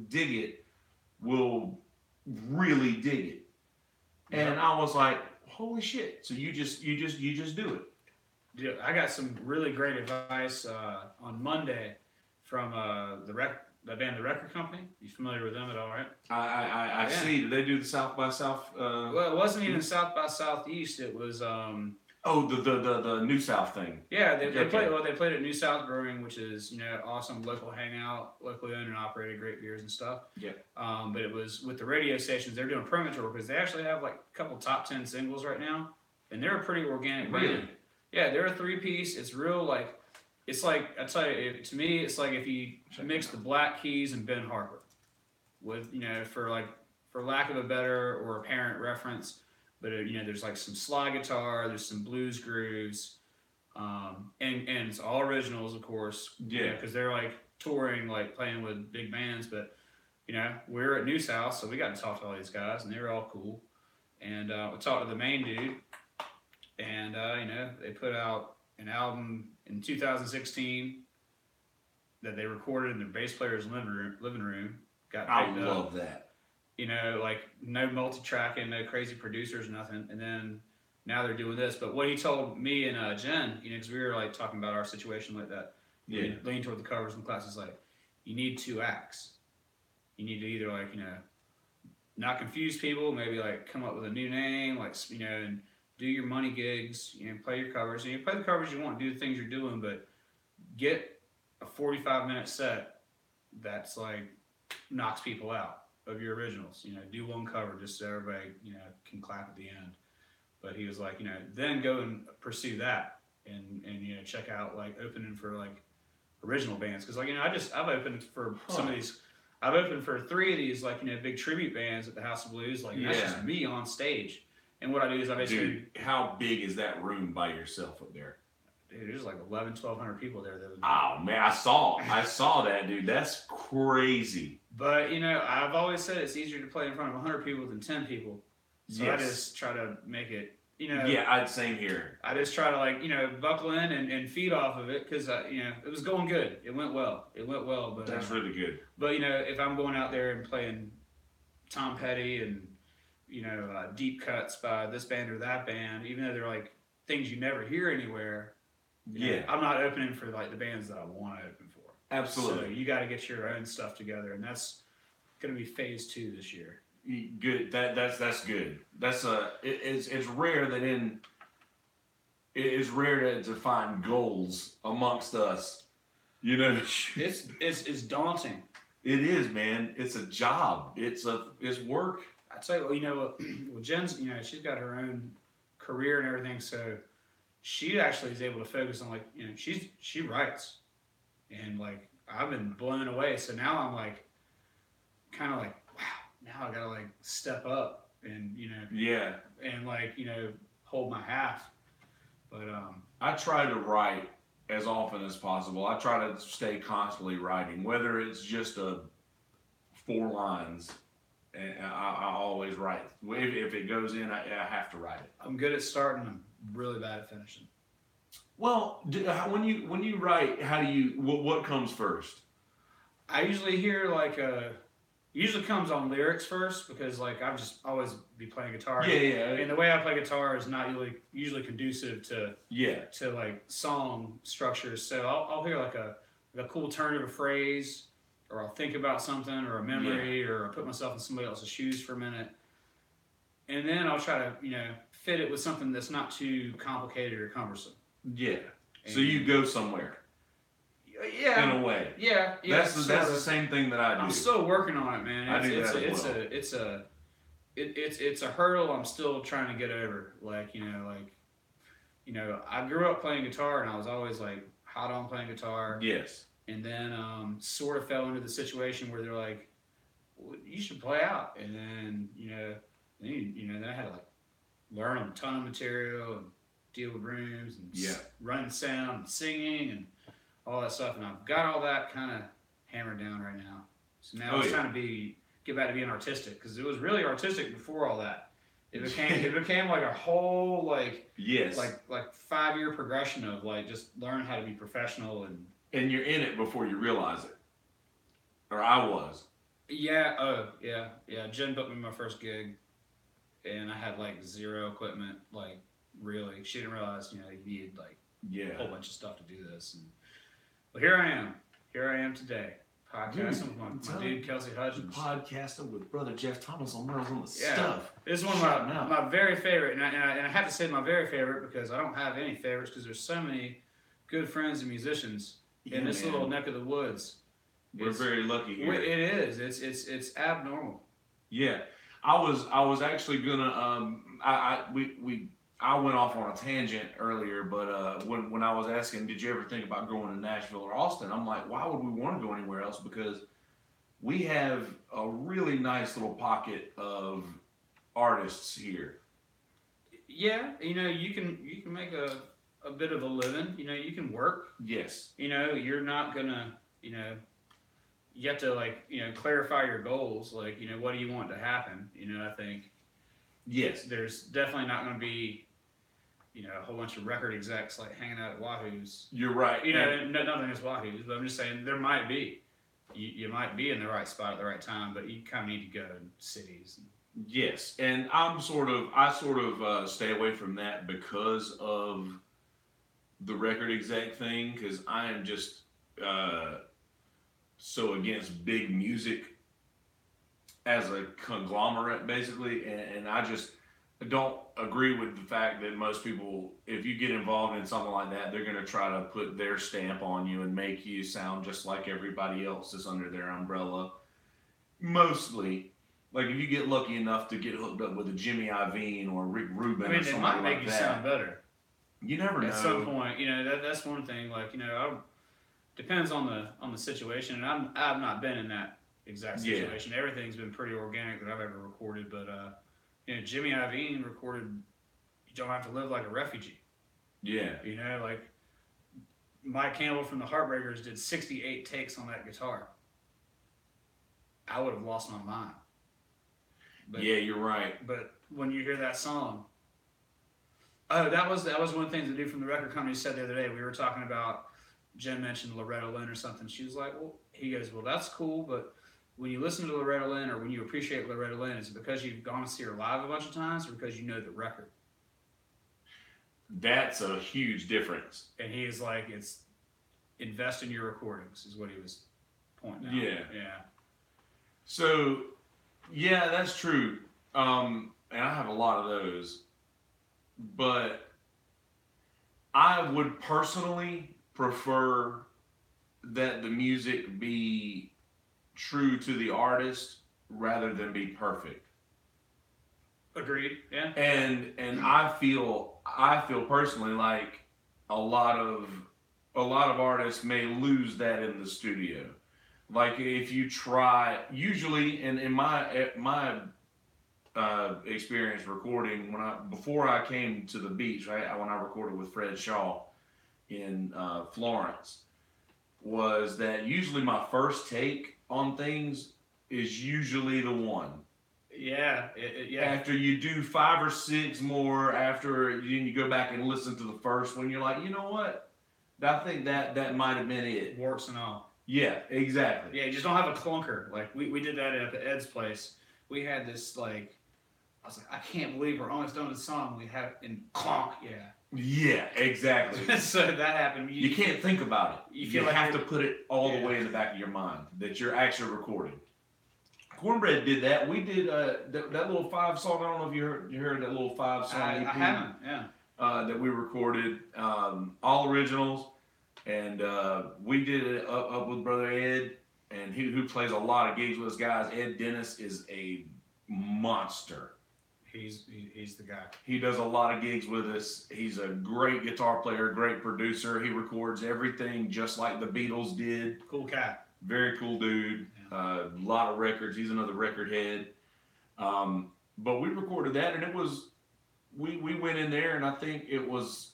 dig it will really dig it." And I was like, "Holy shit!" So you just do it. Yeah, I got some really great advice on Monday from the band, The Record Company. You familiar with them at all, right? I see. Did they do the South by South? Well, it wasn't even South by Southeast. It was. The New South thing. Yeah, they played at New South Brewing, which is awesome local hangout, locally owned and operated, great beers and stuff. Yeah. But it was with the radio stations. They're doing promo tour because they actually have like a couple top 10 singles right now, and they're a pretty organic band. Really? Yeah, they're a 3-piece. It's real like. It's like, I tell you, to me, it's like if you mix the Black Keys and Ben Harper with, for lack of a better or apparent reference, but there's like some slide guitar, there's some blues grooves, and it's all originals, of course. Yeah. Because they're like touring, like playing with big bands, but we're at New South, so we got to talk to all these guys, and they were all cool. And we talked to the main dude, and they put out an album in 2016 that they recorded in their bass player's living room. Got picked up. Love that. Like no multi-tracking, no crazy producers, nothing. And then now they're doing this. But what he told me and Jen, because we were like talking about our situation like that. Yeah. Lean toward the covers and classes, like you need 2 acts. You need to either like not confuse people, maybe like come up with a new name, like and do your money gigs, play your covers. And you play the covers you want, do the things you're doing, but get a 45-minute set that's like knocks people out of your originals. Do one cover just so everybody, can clap at the end. But he was like, then go and pursue that and check out like opening for like original bands. Cause like, I've opened for some of these, I've opened for 3 of these like, big tribute bands at the House of Blues. Like that's just me on stage. And what I do is I basically... Dude, how big is that room by yourself up there? Dude, there's like 1,200 people there. Oh, man, I saw that, dude. That's crazy. But, I've always said it's easier to play in front of 100 people than 10 people. So yes. I just try to make it, Yeah, same here. I just try to like, buckle in and feed off of it because, it was going good. It went well. But that's really good. But, if I'm going out there and playing Tom Petty and deep cuts by this band or that band, even though they're like things you never hear anywhere. I'm not opening for like the bands that I want to open for. Absolutely. So you got to get your own stuff together, and that's going to be phase 2 this year. Good. That's good. It's rare to find goals amongst us. It's daunting. It is, man. It's a job. It's work. I tell you, well, Jen's, she's got her own career and everything, so she actually is able to focus on like, she writes, and like I've been blown away. So now I'm like, kind of like, wow, now I gotta like step up and and like hold my half. But I try to write as often as possible. I try to stay constantly writing, whether it's just 4 lines. And I always write. If it goes in, I have to write it. I'm good at starting. I'm really bad at finishing. Well, when you write, how do you? What comes first? I usually hear like usually comes on lyrics first because like I've just always be playing guitar. Yeah. And the way I play guitar is not usually conducive to like song structures. So I'll hear like a cool turn of a phrase. Or I'll think about something, or a memory, or I'll put myself in somebody else's shoes for a minute. And then I'll try to, fit it with something that's not too complicated or cumbersome. Yeah. And so you go somewhere. Yeah. In a way. Yeah. That's the same thing that I do. I'm still working on it, man. I do that as well. it's a hurdle I'm still trying to get over. I grew up playing guitar and I was always like hot on playing guitar. Yes. And then sort of fell into the situation where they're like, well, you should play out. And then then I had to like learn a ton of material and deal with rooms and running sound and singing and all that stuff. And I've got all that kind of hammered down right now. So now it's trying to get back to being artistic, because it was really artistic before all that. It became like a whole like 5-year progression of like just learn how to be professional and you're in it before you realize it. Or I was. Yeah. Oh yeah. Jen booked me my first gig, and I had like zero equipment. Like really, she didn't realize you needed like a whole bunch of stuff to do this. But here I am. Here I am today. Podcasting with my dude Kelsey Hudgens. Podcasting with brother Jeff Thomas on Murrells on the stuff. This is one of my very favorite, and I have to say my very favorite because I don't have any favorites because there's so many good friends and musicians in this little neck of the woods. We're very lucky here. It is. It's abnormal. Yeah, I was actually gonna I went off on a tangent earlier, but when I was asking, did you ever think about going to Nashville or Austin? I'm like, why would we want to go anywhere else? Because we have a really nice little pocket of artists here. Yeah, you can make a bit of a living. You can work. Yes. You're not gonna, you have to clarify your goals. Like, what do you want to happen? I think. Yes. There's definitely not going to be, a whole bunch of record execs like hanging out at Wahoo's. You're right. Nothing against Wahoo's, but I'm just saying there might be. You might be in the right spot at the right time, but you kind of need to go to cities. Yes, and I sort of stay away from that because of the record exec thing, because I am just so against big music as a conglomerate, basically, and I just don't agree with the fact that most people, if you get involved in something like that, they're going to try to put their stamp on you and make you sound just like everybody else that's under their umbrella. Mostly, like if you get lucky enough to get hooked up with a Jimmy Iovine or Rick Rubin, or something might make like you that, sound better. You never know. At some point, that's one thing. Like, depends on the situation, and I've not been in that exact situation. Yeah. Everything's been pretty organic that I've ever recorded, but Jimmy Iovine recorded "You Don't Have to Live Like a Refugee." Yeah. Like Mike Campbell from the Heartbreakers did 68 takes on that guitar. I would have lost my mind. But, yeah, you're right. But when you hear that song, that was one of the things the dude from the record company said the other day. We were talking about, Jen mentioned Loretta Lynn or something. She was like, he goes, well, that's cool, but when you listen to Loretta Lynn, or when you appreciate Loretta Lynn, is it because you've gone to see her live a bunch of times, or because you know the record? That's a huge difference. And he is like, it's invest in your recordings, is what he was pointing out. Yeah. Yeah. So, yeah, that's true. And I have a lot of those. But I would personally prefer that the music be true to the artist rather than be perfect. Agreed. Yeah. And I feel personally like a lot of artists may lose that in the studio. Like if you try, usually in my experience recording, before I came to the beach, right, when I recorded with Fred Shaw in Florence, was that usually my first take on things is usually the one. Yeah, yeah. After you do 5 or 6 more, after you go back and listen to the first one, you're like, you know what? I think that might have been it. Warts and all. Yeah, exactly. Yeah, you just don't have a clunker. Like we did that at Ed's place. We had this like, I was like, I can't believe we're almost done with the song. We have it in clonk. Yeah. Yeah, exactly. So that happened. You can't think about it. You have to put it all the way in the back of your mind that you're actually recording. Cornbread did that. We did that little 5 song. I don't know if you heard that little 5 song EP. I haven't. Yeah. That we recorded, all originals, and we did it up with brother Ed, and who plays a lot of gigs with us guys. Ed Dennis is a monster. He's the guy. He does a lot of gigs with us. He's a great guitar player, great producer. He records everything just like the Beatles did. Cool cat. Very cool dude. Yeah. A lot of records. He's another record head. But we recorded that, and it was we went in there, and I think it was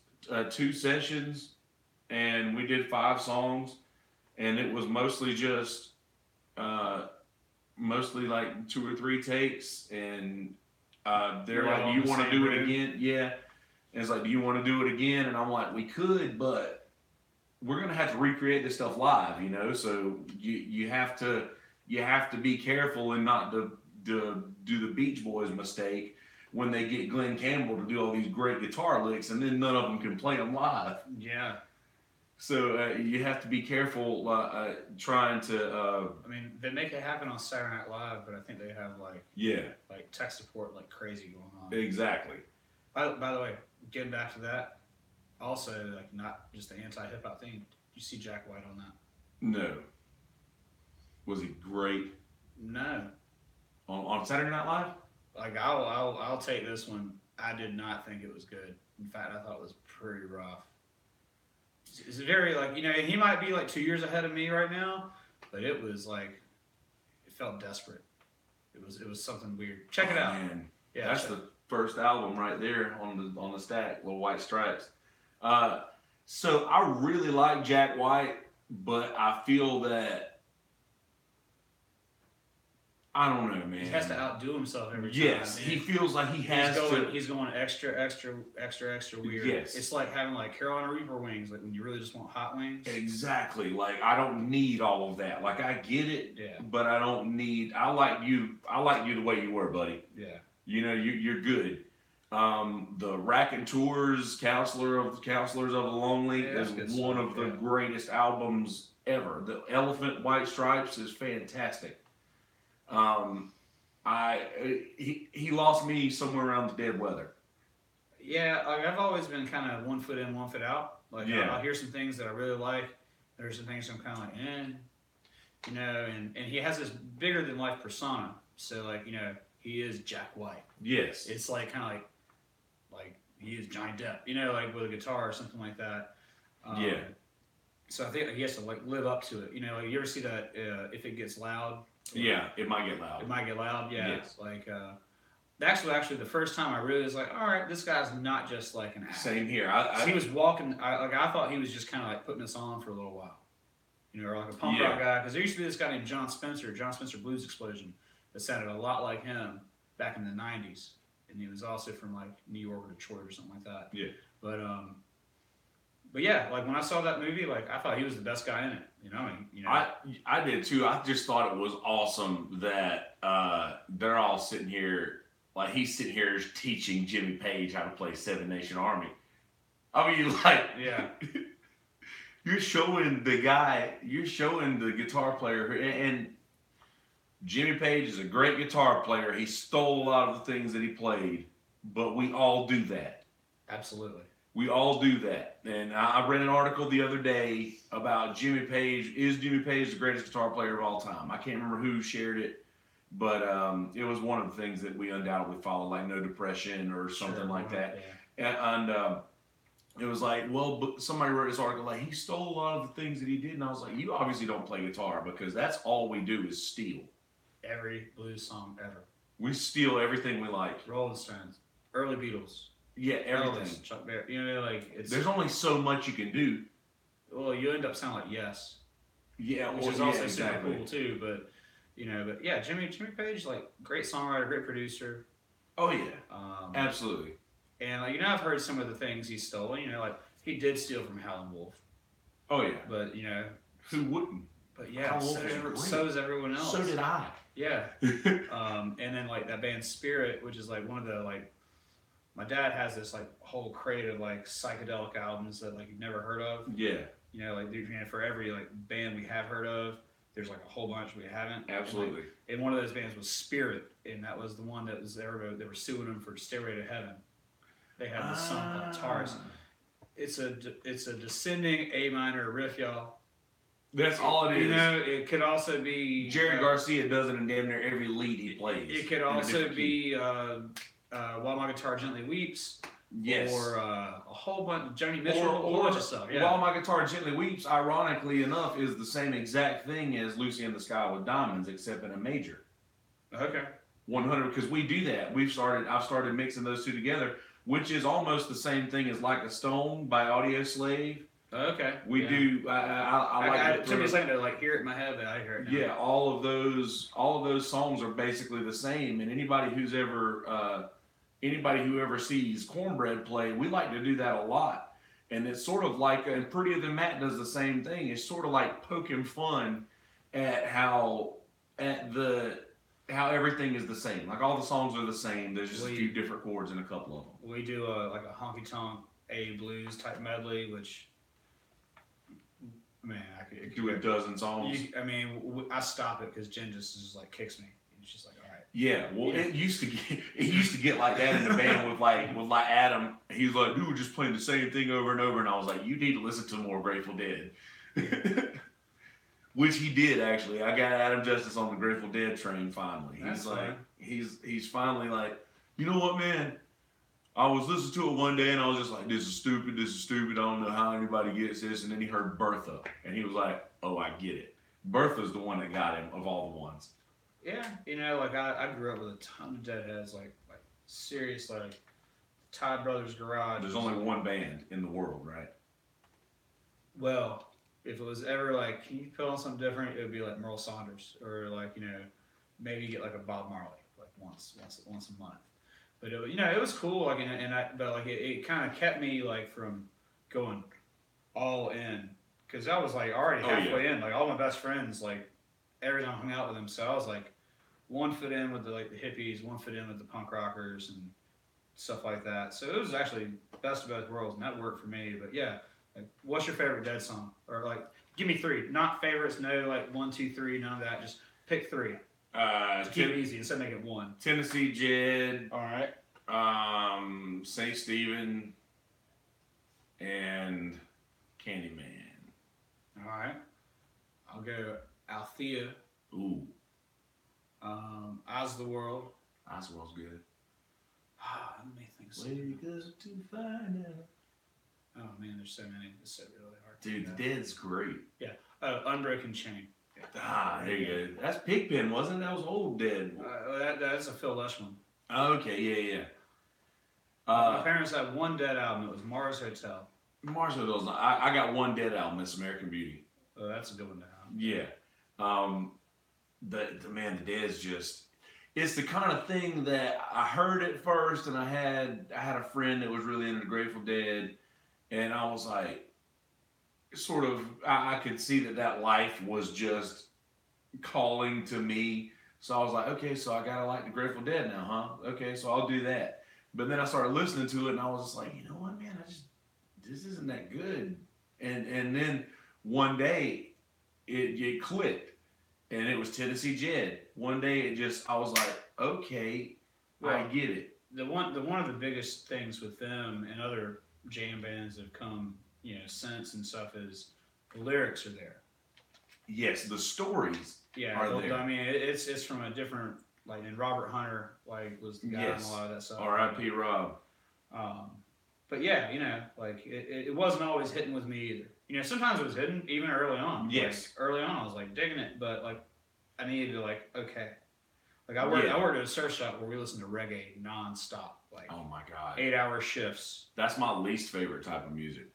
2 sessions, and we did 5 songs, and it was mostly just mostly like 2 or 3 takes, and they're like, "Do you want to do it again?" Yeah. And it's like, "Do you want to do it again?" And I'm like, "We could, but we're gonna have to recreate this stuff live, you know. So you have to be careful and not to do the Beach Boys mistake when they get Glenn Campbell to do all these great guitar licks, and then none of them can play them live." Yeah. So you have to be careful trying to. I mean, they make it happen on Saturday Night Live, but I think they have like tech support like crazy going on. Exactly. By the way, getting back to that, also like not just the anti-hip hop thing. You see Jack White on that? No. Was he great? No. On Saturday Night Live? Like I'll take this one. I did not think it was good. In fact, I thought it was pretty rough. It's very like, you know, he might be like 2 years ahead of me right now, but it was like, it felt desperate. It was something weird. Check it out. Man. Yeah, That's the first album right there on the stack, Little White Stripes. So I really like Jack White, but I feel that I don't know, man. He has to outdo himself every time. Yes, he feels like He's going extra weird. Yes. It's like having like Carolina Reaper wings, like when you really just want hot wings. Exactly. Like I don't need all of that. Like I get it, Yeah. but I don't need. I like you the way you were, buddy. Yeah. You know, you're good. The Raconteurs, Counselors of the Lonely is one of the greatest albums ever. The Elephant White Stripes is fantastic. He lost me somewhere around the Dead Weather. Yeah, like I've always been kind of 1 foot in, 1 foot out. Like I'll hear some things that I really like. There's some things I'm kind of like, you know. And he has this bigger than life persona. So like, you know, he is Jack White. Yes. It's like kind of like he is Johnny Depp. You know, like with a guitar or something like that. Yeah. So I think he has to like live up to it. You know, like you ever see that If It Gets Loud? Yeah, it might get loud. It might get loud, yeah. Yes. Like, actually, the first time I really was like, all right, this guy's not just like an actor. Same here. He was walking. I thought he was just kind of like putting us on for a little while, you know, or like a punk rock guy. Because there used to be this guy named John Spencer Blues Explosion, that sounded a lot like him back in the '90s, and he was also from like New York or Detroit or something like that. Yeah. But yeah, like when I saw that movie, like I thought he was the best guy in it. You know, I did too. I just thought it was awesome that they're all sitting here, like he's sitting here teaching Jimmy Page how to play Seven Nation Army. I mean, like, yeah, you're showing the guitar player, and Jimmy Page is a great guitar player. He stole a lot of the things that he played, but we all do that. Absolutely. We all do that. And I read an article the other day about Jimmy Page. Is Jimmy Page the greatest guitar player of all time? I can't remember who shared it, but it was one of the things that we undoubtedly follow, like No Depression or something like that. Yeah. And it was like, well, but somebody wrote this article like, he stole a lot of the things that he did. And I was like, you obviously don't play guitar, because that's all we do is steal. Every blues song ever. We steal everything we like. Rolling Stones, early Beatles. Yeah, everything. Elvis, Chuck Berry, you know, like there's only so much you can do. Well, you end up sounding like Yes. Yeah, which is also super cool too. But yeah, Jimmy Page, like great songwriter, great producer. Oh yeah, absolutely. And like, I've heard some of the things he stole. You know, like he did steal from Howlin' Wolf. Oh yeah, but who wouldn't? But yeah, so is everyone else. So did I. Yeah. And then like that band Spirit, which is like one of the like. My dad has this like whole crate of like psychedelic albums that like you've never heard of. Yeah. You know, like for every like band we have heard of, there's like a whole bunch we haven't. Absolutely. And one of those bands was Spirit, and that was the one that was there. They were suing them for Stairway to Heaven. They had this song called Taurus. It's a descending A minor riff, y'all. That's all it is. You know, it could also be Jerry Garcia does it in damn near every lead he plays. It could also be While My Guitar Gently Weeps. Yes. Or a whole bunch of Joni Mitchell, a whole bunch of stuff. Yeah. While My Guitar Gently Weeps, ironically enough, is the same exact thing as Lucy in the Sky with Diamonds, except in a major. Okay. 100, because we do that. I've started mixing those two together, which is almost the same thing as Like a Stone by Audio Slave. Okay. We do. I like it. Took me a second to like hear it in my head, but I hear it now. Yeah, all of those songs are basically the same, and anybody who ever sees Cornbread play, we like to do that a lot. And it's sort of like, and Prettier Than Matt does the same thing. It's sort of like poking fun at how everything is the same. Like all the songs are the same. There's just a few different chords in a couple of them. We do like a honky tonk A blues type medley, which, man, I could do a dozen songs. I stop it because Jen just like kicks me. It's just like, all right. Yeah, well, it used to get like that in the band with like Adam. He was like, dude, just playing the same thing over and over, and I was like, you need to listen to more Grateful Dead, which he did actually. I got Adam Justice on the Grateful Dead train finally. He's finally like, you know what, man? I was listening to it one day and I was just like, this is stupid. I don't know how anybody gets this. And then he heard Bertha, and he was like, oh, I get it. Bertha's the one that got him of all the ones. Yeah, like I grew up with a ton of Deadheads, like serious, like Todd Brothers Garage. There's only one band in the world, right? Well, if it was ever like, can you put on something different? It would be like Merle Saunders, or like, maybe get like a Bob Marley, like once a month. But it was cool, like, but it kind of kept me like from going all in, because I was like already halfway in. Like all my best friends, like every time I hung out with them, so I was like 1 foot in with the hippies, 1 foot in with the punk rockers and stuff like that. So it was actually best of both worlds, and that worked for me. But yeah, like, what's your favorite Dead song? Or like, give me 3, not favorites, no like 1, 2, 3, none of that. Just pick 3. To keep it easy instead of making it 1. Tennessee Jed. All right. St. Stephen and Candyman. All right. I'll go Althea. Ooh. Eyes of the World. Eyes of the World's good. Let me think. Wake up to find out. Oh man, there's so many. It's so really hard. Dude, the Dead's great. Yeah. Unbroken Chain. There you go. That's Pigpen, wasn't it? That was old Dead. That's a Phil Lesh one. Okay, yeah. My parents had one Dead album. It was Mars Hotel. Mars Hotel's not. I got one Dead album. It's American Beauty. Oh, that's a good one to have. Yeah. The Dead's just. It's the kind of thing that I heard at first, and I had a friend that was really into the Grateful Dead, and I was like, sort of, I could see that life was just calling to me. So I was like, okay, so I gotta like the Grateful Dead now, huh? Okay, so I'll do that. But then I started listening to it, and I was just like, you know what, man, this isn't that good. And then one day, it clicked. And it was Tennessee Jed. One day I was like, okay, I get it. One of the biggest things with them and other jam bands that have come, since and stuff is the lyrics are there. Yes, the stories are there. I mean, it's from a different, like, and Robert Hunter, like, was the guy in a lot of that stuff. R.I.P. Rob. But yeah, like, it wasn't always hitting with me either. Sometimes it was hidden, even early on. Yes. Like, early on, I was like digging it, but like, I needed to okay. Like I worked at a surf shop where we listened to reggae nonstop. Like, oh my god, 8-hour shifts. That's my least favorite type of music.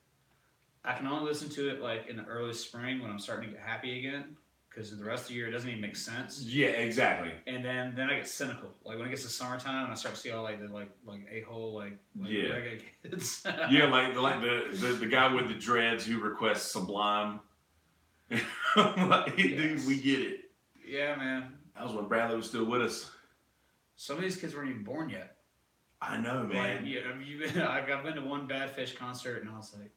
I can only listen to it like in the early spring when I'm starting to get happy again, because the rest of the year it doesn't even make sense. Yeah, exactly. And then I get cynical. Like when it gets to summertime and I start to see all like the a-hole reggae kids. Yeah, like the guy with the dreads who requests Sublime. Like, dude, we get it. Yeah, man. That was when Bradley was still with us. Some of these kids weren't even born yet. I know, man. Like, I've been to one Bad Fish concert and I was like,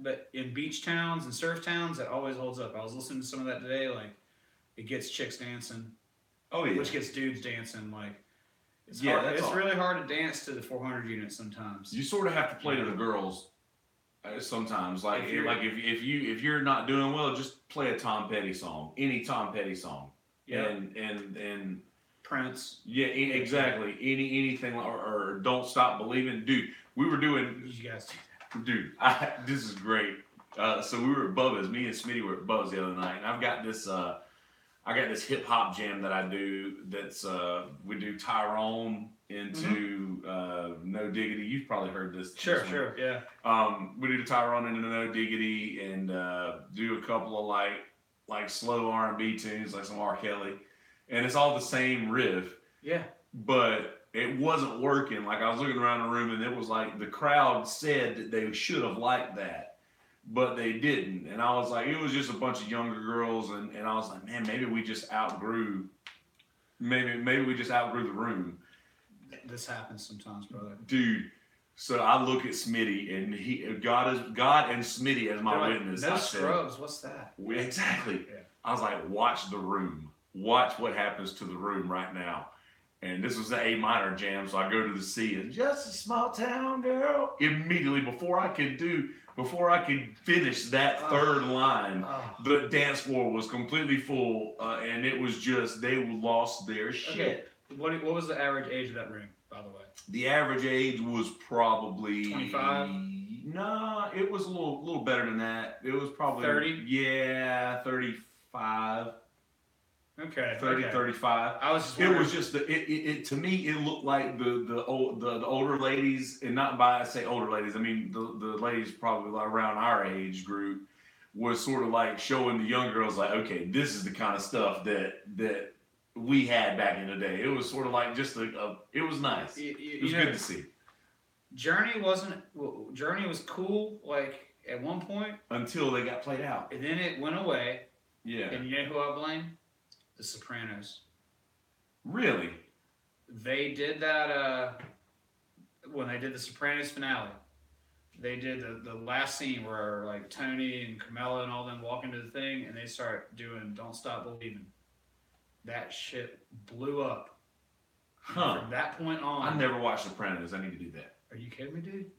but in beach towns and surf towns, that always holds up. I was listening to some of that today. Like, it gets chicks dancing. Oh yeah. Which gets dudes dancing. Like, It's Yeah, hard. that's It's all. really hard to dance to the 400 unit sometimes. You sort of have to play to the girls sometimes. Like If you're- if you're not doing well, just play a Tom Petty song, any Tom Petty song, Yeah. and Prince. yeah, exactly. Anything or Don't Stop Believing, dude. We were doing, You guys do dude. This is great. So we were at Bubba's. Me and Smitty were at Bubba's the other night, and I've got this. I got this hip hop jam that I do. That's we do Tyrone into No Diggity. You've probably heard this. that. Sure, this sure, yeah. we do Tyrone into No Diggity, and do a couple of like slow R&B tunes, like some R. Kelly, and it's all the same riff. Yeah. But it wasn't working. Like I was looking around the room, and it was like the crowd said that they should have liked that, but they didn't. And I was like, it was just a bunch of younger girls, and I was like, man, maybe we just outgrew. Maybe we just outgrew the room. This happens sometimes, brother. Dude. So I look at Smitty, and God and Smitty as my witness. No I scrubs. What's that? Exactly. Yeah. I was like, watch the room. Watch what happens to the room right now. And this was the A minor jam, so I go to the C, and just a small town girl. Immediately before I could finish that third line, the dance floor was completely full, and it was just they lost their shit. Okay. What was the average age of that room, by the way? The average age was probably 25? No, it was a little better than that. It was probably 30? Yeah, 35. Okay. 30, okay. 35. I was just It wondering. was just it to me it looked like the older ladies, and not by I say older ladies, I mean the ladies probably around our age group was sort of like showing the young girls like, okay, this is the kind of stuff that we had back in the day. It was sort of like just it was nice. It was good to see. Journey was cool like at one point Until they got played out. and then it went away. Yeah. And you know who I blame? The Sopranos. Really? They did that when they did the Sopranos finale. They did the last scene where like Tony and Carmela and all them walk into the thing, and they start doing "Don't Stop Believing." That shit blew up. And Huh. from that point on, I never watched Sopranos. I need to do that. Are you kidding me, dude?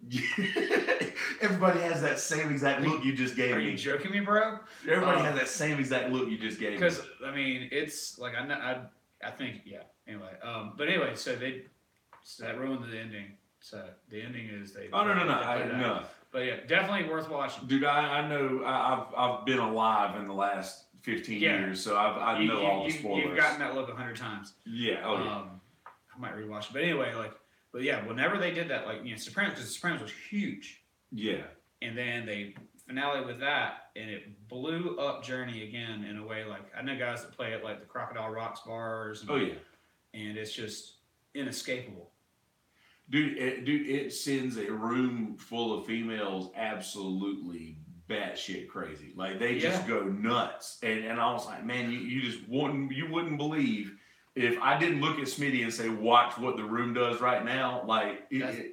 Everybody has that same exact look you just gave Are me. you joking me, bro? Everybody has that same exact look you just gave me. Because I mean, it's like I think yeah. Anyway, but anyway, so that ruined the ending. So the ending is they. Oh no, no. But yeah, definitely worth watching. Dude, I know I've been alive in the last 15 years, so I know all the spoilers. You've gotten that look 100 times. Yeah. Oh yeah. I might rewatch it, but anyway, but yeah, whenever they did that, Sopranos, because Sopranos was huge. Yeah. And then they finale with that, and it blew up Journey again in a way. Like I know guys that play at like the Crocodile Rocks bars. And, Oh yeah. And it's just inescapable. Dude, it sends a room full of females absolutely batshit crazy. Like they just go nuts. And I was like, man, you wouldn't believe if I didn't look at Smitty and say, watch what the room does right now. Like I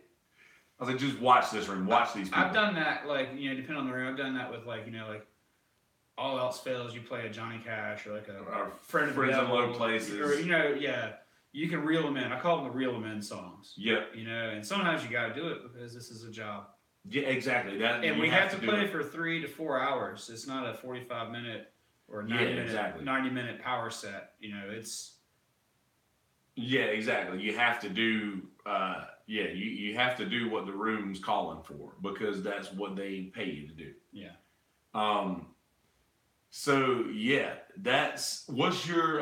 was like, just watch this room, watch these people. I've done that, depending on the room. I've done that with like All Else Fails, you play a Johnny Cash or like a Friend of the Friends in Devil, Low Places. Or you can reel them in. I call them the reel them in songs. Yeah. And sometimes you got to do it because this is a job. Yeah, exactly. And we have to play for 3 to 4 hours. It's not a 45-minute or 90-minute power set. It's. Yeah, exactly. You have to do. You have to do what the room's calling for because that's what they pay you to do. Yeah. So yeah, what's your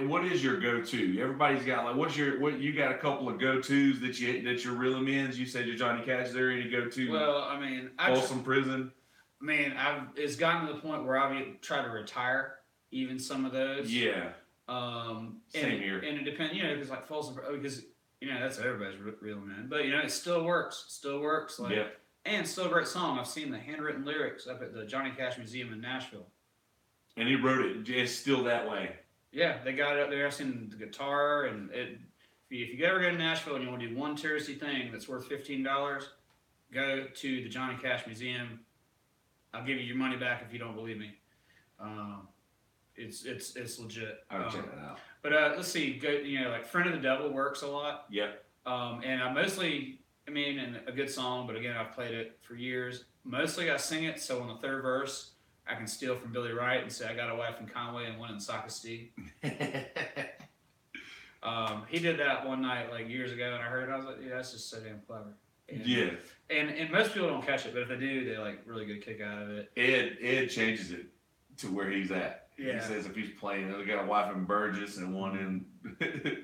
what is your go-to? Everybody's got what you got a couple of go-tos that you're reeling in. You said you're Johnny Cash. Is there any go-to? Well, I mean, Folsom Prison. I mean, it's gotten to the point where I've tried to retire even some of those. Yeah. Same here. And it depends, because like Folsom, because that's everybody's reeling in, but it still works. Still works. Like, yeah. And still a great song. I've seen the handwritten lyrics up at the Johnny Cash Museum in Nashville. And he wrote it. It's still that way. Yeah, they got it up there. I've seen the guitar, and if you ever go to Nashville and you want to do one touristy thing that's worth $15, go to the Johnny Cash Museum. I'll give you your money back if you don't believe me. It's legit. I'll check that out. But let's see. Go, like "Friend of the Devil" works a lot. Yep. And I mostly, and a good song, but again, I've played it for years. Mostly I sing it, so on the third verse, I can steal from Billy Wright and say, I got a wife in Conway and one in Socastee. He did that one night, like years ago, and I heard it, I was like, yeah, that's just so damn clever. And, Yeah. And most people don't catch it, but if they do, they like really good kick out of it. Ed changes it to where he's at. Yeah. He says if he's playing, they got a wife in Burgess and one in.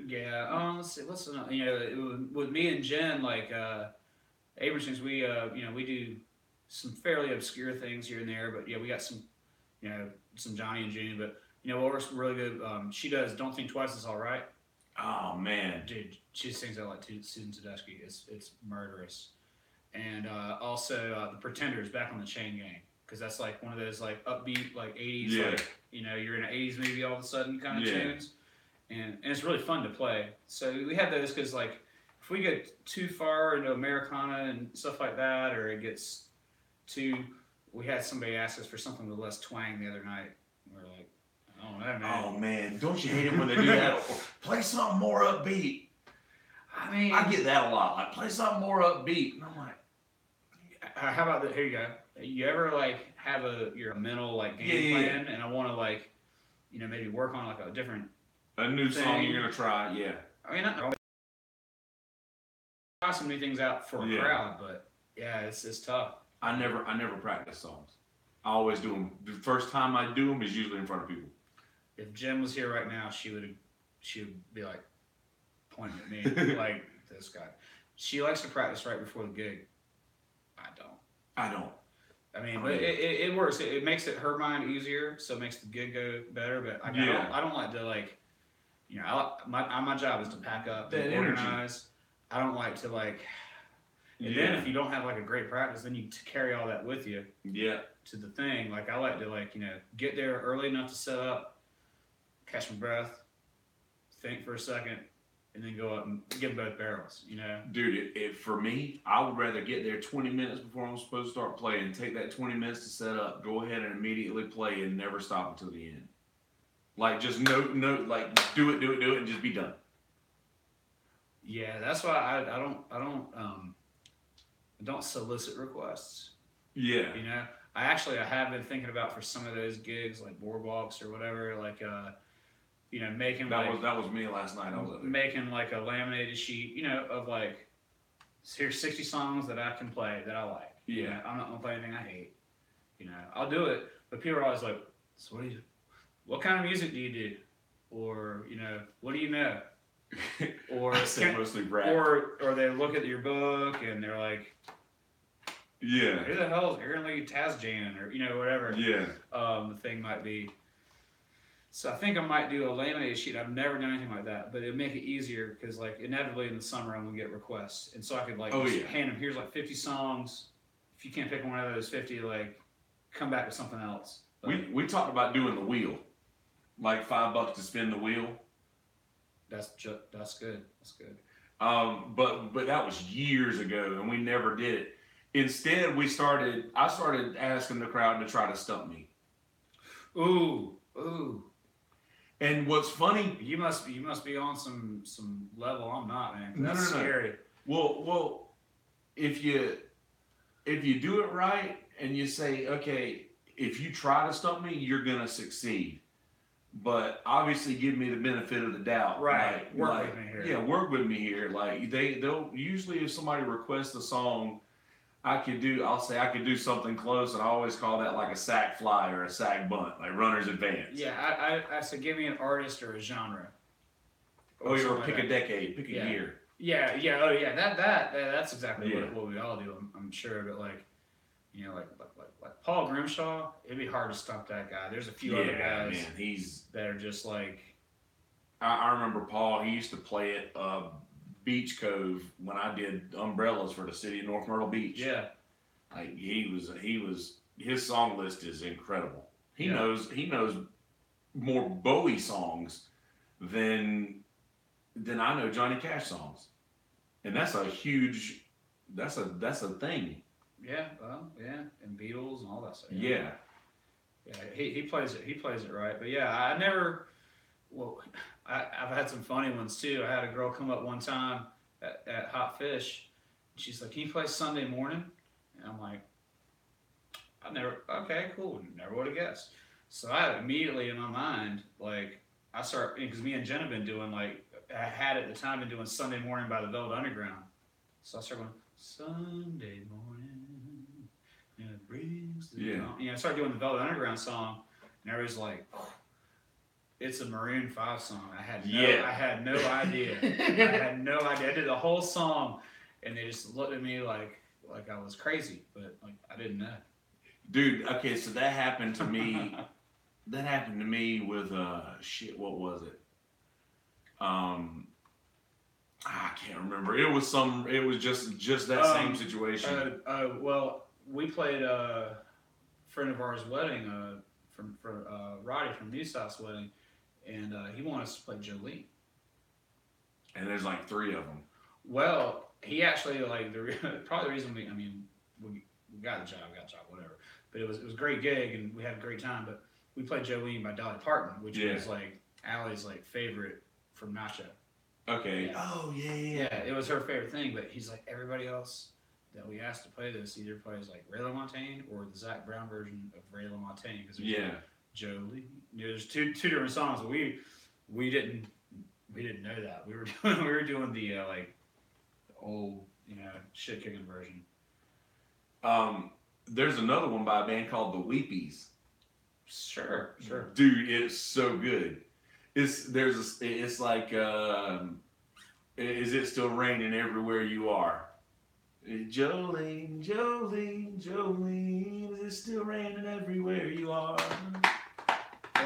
Yeah. Let's see. What's with me and Jen, like Abraham's, we do some fairly obscure things here and there, but yeah, we got some, some Johnny and June, but what works really good. She does "Don't Think Twice Is All Right." Oh man, dude, she sings that like Susan Tedeschi. It's murderous. And also the Pretenders, "Back on the Chain Gang," because that's like one of those like upbeat like 80s, like you're in an 80s movie all of a sudden kind of tunes, and it's really fun to play. So we have those because like if we get too far into Americana and stuff like that, or it gets too, we had somebody ask us for something with less twang the other night. We're like, I don't know, man. Oh man, don't you hate it when they do that? Play something more upbeat. I mean, I get that a lot. Like play something more upbeat, and I'm like, how about that? Here you go. You ever like have your mental like game plan, and I want to like, maybe work on like a new song you're gonna try? Yeah. I mean, I try some new things out for a crowd, but yeah, it's tough. I never practice songs. I always do them. The first time I do them is usually in front of people. If Jen was here right now, she would be like pointing at me like this guy. She likes to practice right before the gig. I don't. I mean, but it works. It makes her mind easier, so it makes the gig go better. But I don't like to like, my job is to pack up and organize. I don't like to like. And then if you don't have like a great practice, then you carry all that with you. Yeah. To the thing, like I like to like get there early enough to set up, catch my breath, think for a second, and then go up and give both barrels. Dude, for me, I would rather get there 20 minutes before I'm supposed to start playing. Take that 20 minutes to set up, go ahead and immediately play, and never stop until the end. Like just no, like do it, and just be done. Yeah, that's why I don't solicit requests. Yeah. I have been thinking about for some of those gigs like boardwalks or whatever, like making that was me last night. I was making like a laminated sheet, of like here's 60 songs that I can play that I like. Yeah. I'm not gonna play anything I hate. I'll do it, but people are always like, so what kind of music do you do? Or what do you know? Or mostly rap. Or they look at your book and they're like, yeah, who the hell is Aaron Lee Tasjan or whatever. Yeah. The thing might be. So I think I might do a laminated sheet. I've never done anything like that, but it'd make it easier because like inevitably in the summer I'm gonna get requests, and so I could like hand them, here's like 50 songs. If you can't pick one of those 50, like come back with something else. But we talked about doing the wheel, like $5 to spin the wheel. That's good. That's good. But that was years ago, and we never did it. Instead, I started asking the crowd to try to stump me. Ooh. And what's funny, you must be on some level I'm not, man. That's scary. Well, if you do it right and you say, okay, if you try to stump me, you're gonna succeed. But obviously, give me the benefit of the doubt. Right. Work with me here. Yeah, work with me here. Like they'll usually, if somebody requests a song, I'll say I could do something close, and I always call that like a sack fly or a sack bunt, like runner's advance. Yeah, I said give me an artist or a genre. Or pick a decade, pick a year. Yeah. Oh yeah, that's exactly what we all do. I'm sure, but like, like Paul Grimshaw, it'd be hard to stump that guy. There's a few other guys, man, that are just like. I remember Paul. He used to play at Beach Cove when I did umbrellas for the city of North Myrtle Beach. Yeah, like he was. His song list is incredible. He knows more Bowie songs than I know Johnny Cash songs, and that's a huge. That's a thing. Yeah, well, yeah, and Beatles and all that stuff. Yeah. Yeah, he plays it. He plays it right. But yeah, I never. Well, I've had some funny ones too. I had a girl come up one time at Hot Fish. And she's like, "Can you play Sunday Morning?" And I'm like, "I never. Okay, cool. Never would have guessed." So I immediately in my mind, like, I start because me and Jen have been doing like I had at the time been doing Sunday Morning by the Velvet Underground. So I started going Sunday morning, and it brings the dawn. You know, I started doing the Velvet Underground song, and everybody's like, oh, "It's a Maroon 5 song." I had no idea. I had no idea. I did the whole song, and they just looked at me like I was crazy, but like I didn't know. Dude, okay, so that happened to me. That happened to me with shit. What was it? I can't remember. It was some. It was just that same situation. Well, we played a friend of ours' wedding, from Roddy from New South's wedding, and he wanted us to play Jolene. And there's like 3 of them. Well, he actually like probably the reason we got the job, whatever. But it was a great gig, and we had a great time. But we played Jolene by Dolly Parton, which was like Allie's like favorite from Nacho. Okay. Yeah. Oh yeah. Yeah, it was her favorite thing. But he's like, everybody else that we asked to play this either plays like Ray LaMontagne or the Zac Brown version of Ray LaMontagne, because Jolene. There's two different songs. But we didn't know that. We were doing the like old shit kicking version. There's another one by a band called the Weepies. Sure. Dude, it's so good. It's like is it still raining everywhere you are? Jolene, Jolene, Jolene, is it still raining everywhere you are?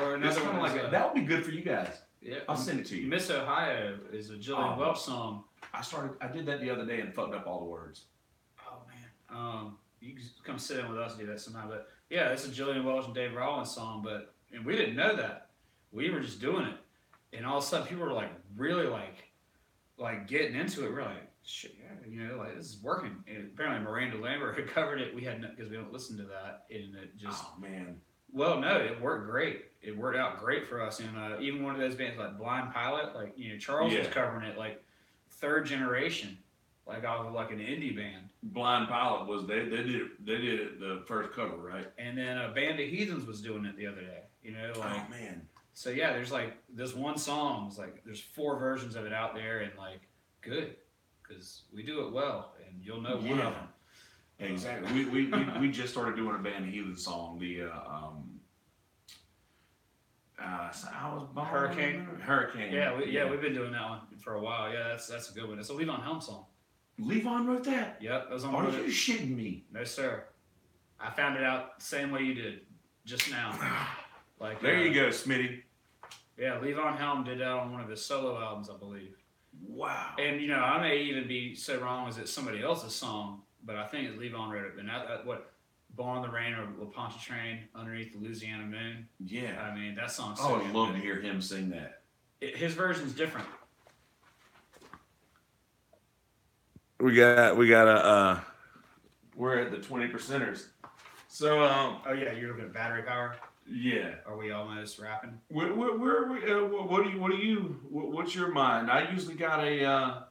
Or another one like that would be good for you guys. Yeah, I'll send it to you. Miss Ohio is a Jillian Welch song. I did that the other day and fucked up all the words. Oh man. You can come sit in with us and do that sometime. But yeah, it's a Jillian Welch and Dave Rollins song. And we didn't know that. We were just doing it, and all of a sudden people were like really like getting into it. We're like, shit, yeah, like this is working. And apparently Miranda Lambert had covered it. We hadn't, because we don't listen to that, and it just. Oh man. Well, no, it worked great. It worked out great for us, and even one of those bands like Blind Pilot, like Charles was covering it, like 3rd generation, like off of like an indie band. Blind Pilot was they did it the first cover, right? And then a Band of Heathens was doing it the other day. Oh man. So yeah, there's like this one song. It's like there's 4 versions of it out there, and like good, because we do it well, and you'll know one of them. Exactly. We just started doing a Band of Heathens song. The I was born. Hurricane. Yeah, we've been doing that one for a while. Yeah, that's a good one. It's a Levon Helm song. Levon wrote that? Yep, that was on. Are you shitting me? No, sir. I found it out the same way you did just now. Like there you go, Smitty. Yeah, Levon Helm did that on one of his solo albums, I believe. Wow. And I may even be so wrong as it's somebody else's song, but I think it's Levon wrote it. But what, Born on the Rain or La Pontchartrain, Underneath the Louisiana Moon? Yeah. I mean, that song's so good. I would love to hear him sing that. His version's different. We got we're at the 20%ers. So oh yeah, you're looking at battery power. Yeah. Are we almost wrapping? What's your mind? I usually got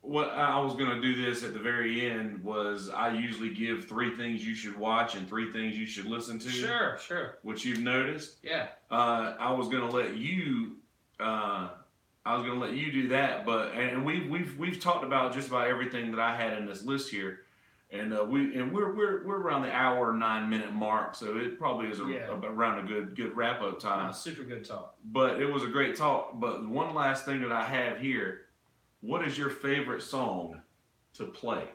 what I was gonna do this at the very end was I usually give 3 things you should watch and 3 things you should listen to. Sure. Which you've noticed. Yeah. I was gonna let you do that, and we've talked about just about everything that I had in this list here. And we're around the hour 9-minute mark, so it probably is around a good wrap up time. Super good talk. But it was a great talk. But one last thing that I have here: what is your favorite song to play?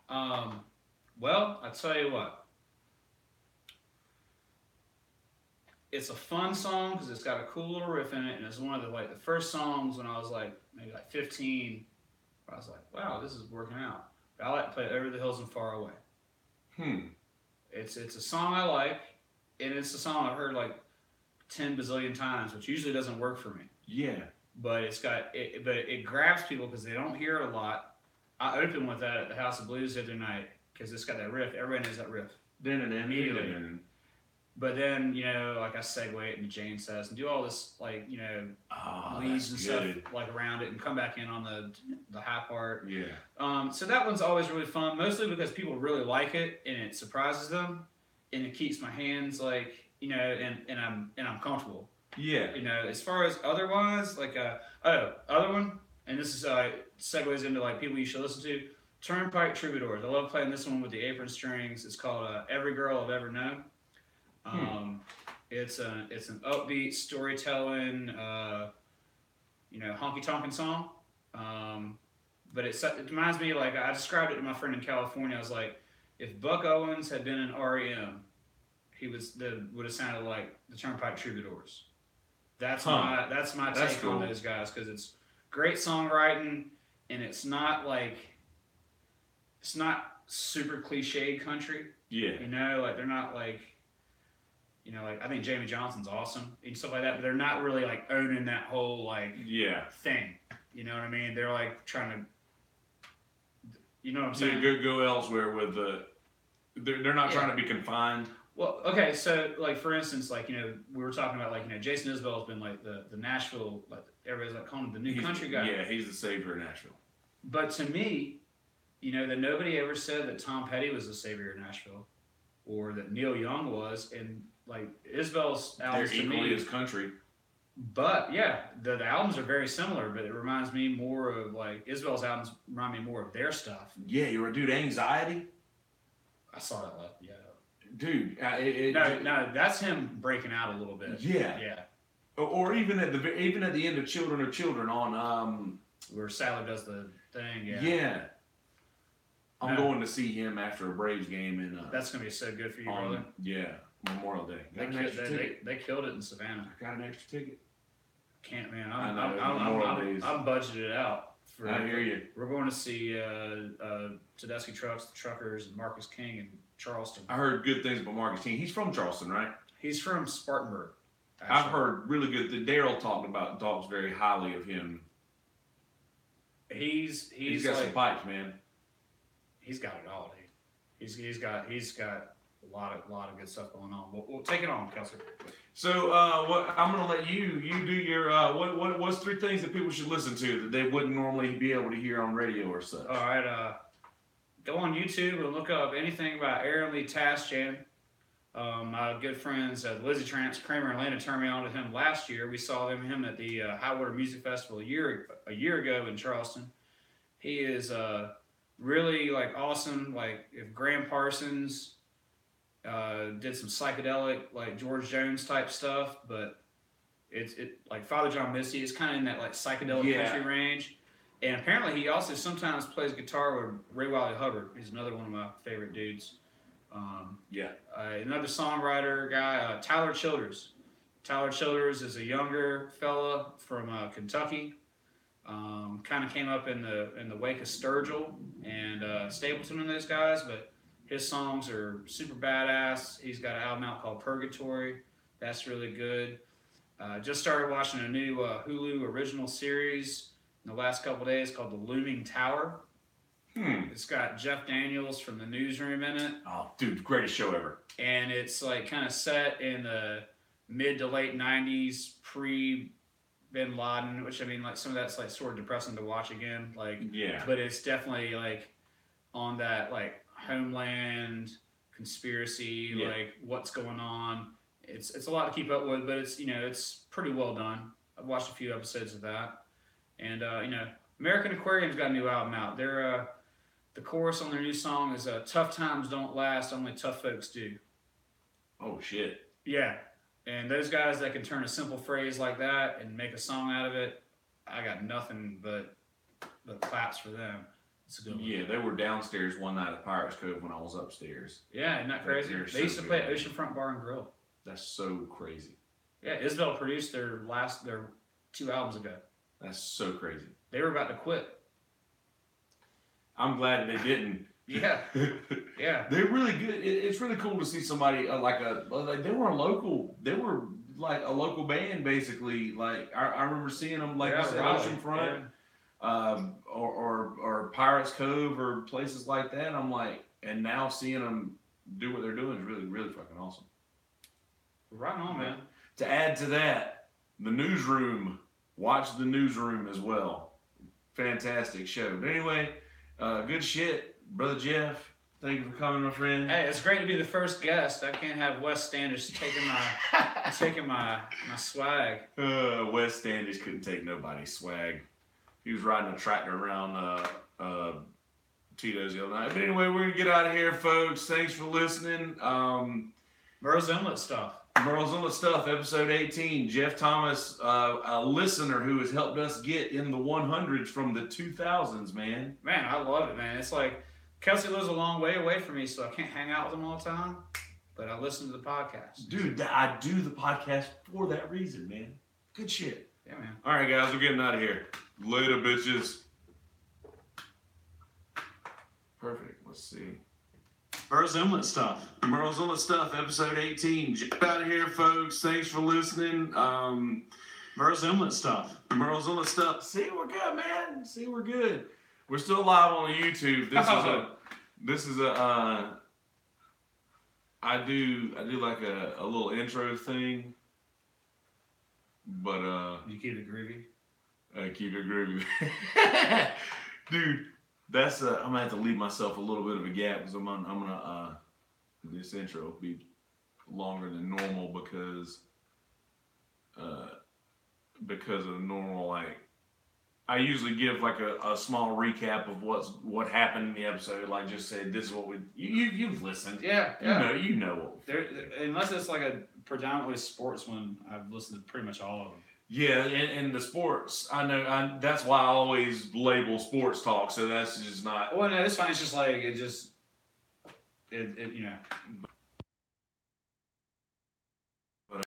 Well, I tell you what, it's a fun song because it's got a cool little riff in it, and it's one of the first songs when I was like maybe 15. Where I was like, wow, this is working out. I like to play Over the Hills and Far Away. It's a song I like, and it's a song I've heard like 10 bazillion times, which usually doesn't work for me. Yeah. But it grabs people because they don't hear it a lot. I opened with that at the House of Blues the other night. because it's got that riff. Everybody knows that riff. Immediately. But then, you know, like I segue it into Jane Says and do all this, like, you know, leads and stuff like around it and come back in on the high part. Yeah. So that one's always really fun, mostly because people really like it and it surprises them and it keeps my hands like, you know, and I'm comfortable. Yeah. You know, as far as otherwise, like other one, and this is segues into like people you should listen to. Turnpike Troubadours. I love playing this one with the apron strings. It's called Every Girl I've Ever Known. It's an upbeat storytelling, you know, honky tonkin song. But it reminds me, like I described it to my friend in California. I was like, if Buck Owens had been an REM, would have sounded like the Turnpike Troubadours. That's my take on those guys, because it's great songwriting and it's not super cliched country. Yeah. You know, like they're not like, you know, like I think Jamie Johnson's awesome and stuff like that, but they're not really like owning that whole like thing. You know what I mean? They're like trying to, you know what I'm saying? Go elsewhere with they're not trying to be confined. Well, okay, so like for instance, like, you know, we were talking about like, you know, Jason Isbell's been like the Nashville, like everybody's like calling him the new country guy. Yeah, he's the savior of Nashville. But to me, you know, that nobody ever said that Tom Petty was the savior of Nashville, or that Neil Young was, and like Isbell's albums they're equally as country. But yeah, the albums are very similar, but it reminds me more of like Isbell's albums remind me more of their stuff. Yeah, you're a dude. Anxiety. I saw that last. Yeah. Dude, no, that's him breaking out a little bit. Yeah. Yeah. Or even at the end of Children of Children on where Sally does the thing. Yeah. Yeah. I'm going to see him after a Braves game in. That's gonna be so good for you, brother. Yeah, Memorial Day. They killed it in Savannah. I got an extra ticket. Can't, man. I'm budgeted out. I hear you. We're going to see Tedeschi Trucks, the Truckers, and Marcus King in Charleston. I heard good things about Marcus King. He's from Charleston, right? He's from Spartanburg. Actually. I've heard really good. Daryl talks very highly of him. He's got like, some pipes, man. He's got it all, dude. He's got a lot of good stuff going on. We'll take it on, Kelsey. So I'm gonna let you do your what's 3 things that people should listen to that they wouldn't normally be able to hear on radio or such. All right, go on YouTube and look up anything about Aaron Lee Tasjan. My good friends Lizzie Trance, Kramer, and Lana turned me on to him last year. We saw him at the High Water Music Festival a year ago in Charleston. He is really like awesome. Like if Graham Parsons did some psychedelic like George Jones type stuff, but it like Father John Misty is kind of in that like psychedelic country range. And apparently he also sometimes plays guitar with Ray Wiley Hubbard. He's another one of my favorite dudes. Another songwriter guy, Tyler Childers. Tyler Childers is a younger fella from Kentucky. Kind of came up in the wake of Sturgill and Stapleton and those guys, but his songs are super badass. He's got an album out called Purgatory. That's really good. Just started watching a new Hulu original series in the last couple of days called The Looming Tower. It's got Jeff Daniels from the Newsroom in it. Oh, dude, greatest show ever. And it's like kind of set in the mid to late 90s, pre-Bin Laden, which I mean, like some of that's like sort of depressing to watch again. Like, yeah. But it's definitely like on that like Homeland conspiracy, like what's going on. It's a lot to keep up with, but it's, you know, it's pretty well done. I've watched a few episodes of that. And, you know, American Aquarium's got a new album out. They're, the chorus on their new song is tough times don't last, only tough folks do. Oh, shit. Yeah. And those guys that can turn a simple phrase like that and make a song out of it, I got nothing but claps for them. It's a good one. Yeah, they were downstairs one night at Pirates Cove when I was upstairs. Yeah, isn't that crazy? They used to play at Oceanfront Bar and Grill. That's so crazy. Yeah, Isbell produced their 2 albums ago. That's so crazy. They were about to quit. I'm glad they didn't. Yeah, yeah. They're really good. It's really cool to see somebody they were like a local band basically. Like I remember seeing them like Oceanfront, or Pirates Cove or places like that. I'm like, and now seeing them do what they're doing is really, really fucking awesome. Right on, man. To add to that, the Newsroom. Watch the Newsroom as well. Fantastic show. But anyway, good shit, Brother Jeff. Thank you for coming, my friend. Hey, it's great to be the first guest. I can't have Wes Standish taking my swag. Wes Standish couldn't take nobody's swag. He was riding a tractor around Tito's the other night. But anyway, we're gonna get out of here, folks. Thanks for listening. Murrells Inlet stuff. Murrells Inlet stuff, episode 18. Jeff Thomas, a listener who has helped us get in the 100s from the 2000s, man. Man, I love it, man. It's like Kelsey lives a long way away from me, so I can't hang out with him all the time. But I listen to the podcast. Dude, I do the podcast for that reason, man. Good shit. Yeah, man. All right, guys, we're getting out of here. Later, bitches. Perfect. Let's see. Murrells Inlet stuff. Murrells Inlet stuff, episode 18. Get out of here, folks. Thanks for listening. Murrells Inlet stuff. Murrells Inlet stuff. See, we're good, man. See, we're good. We're still live on the YouTube. I do like a little intro thing, but You keep it groovy. Keep it groovy, dude. That's I'm gonna have to leave myself a little bit of a gap because I'm gonna this intro will be longer than normal because of the normal, like I usually give like a small recap of what happened in the episode, like just say this is what you've listened. Yeah. You know what unless it's like a predominantly sports one, I've listened to pretty much all of them. Yeah, and the sports, I know. That's why I always label sports talk. So that's just not. Well, no, it's fine. It's just like it you know.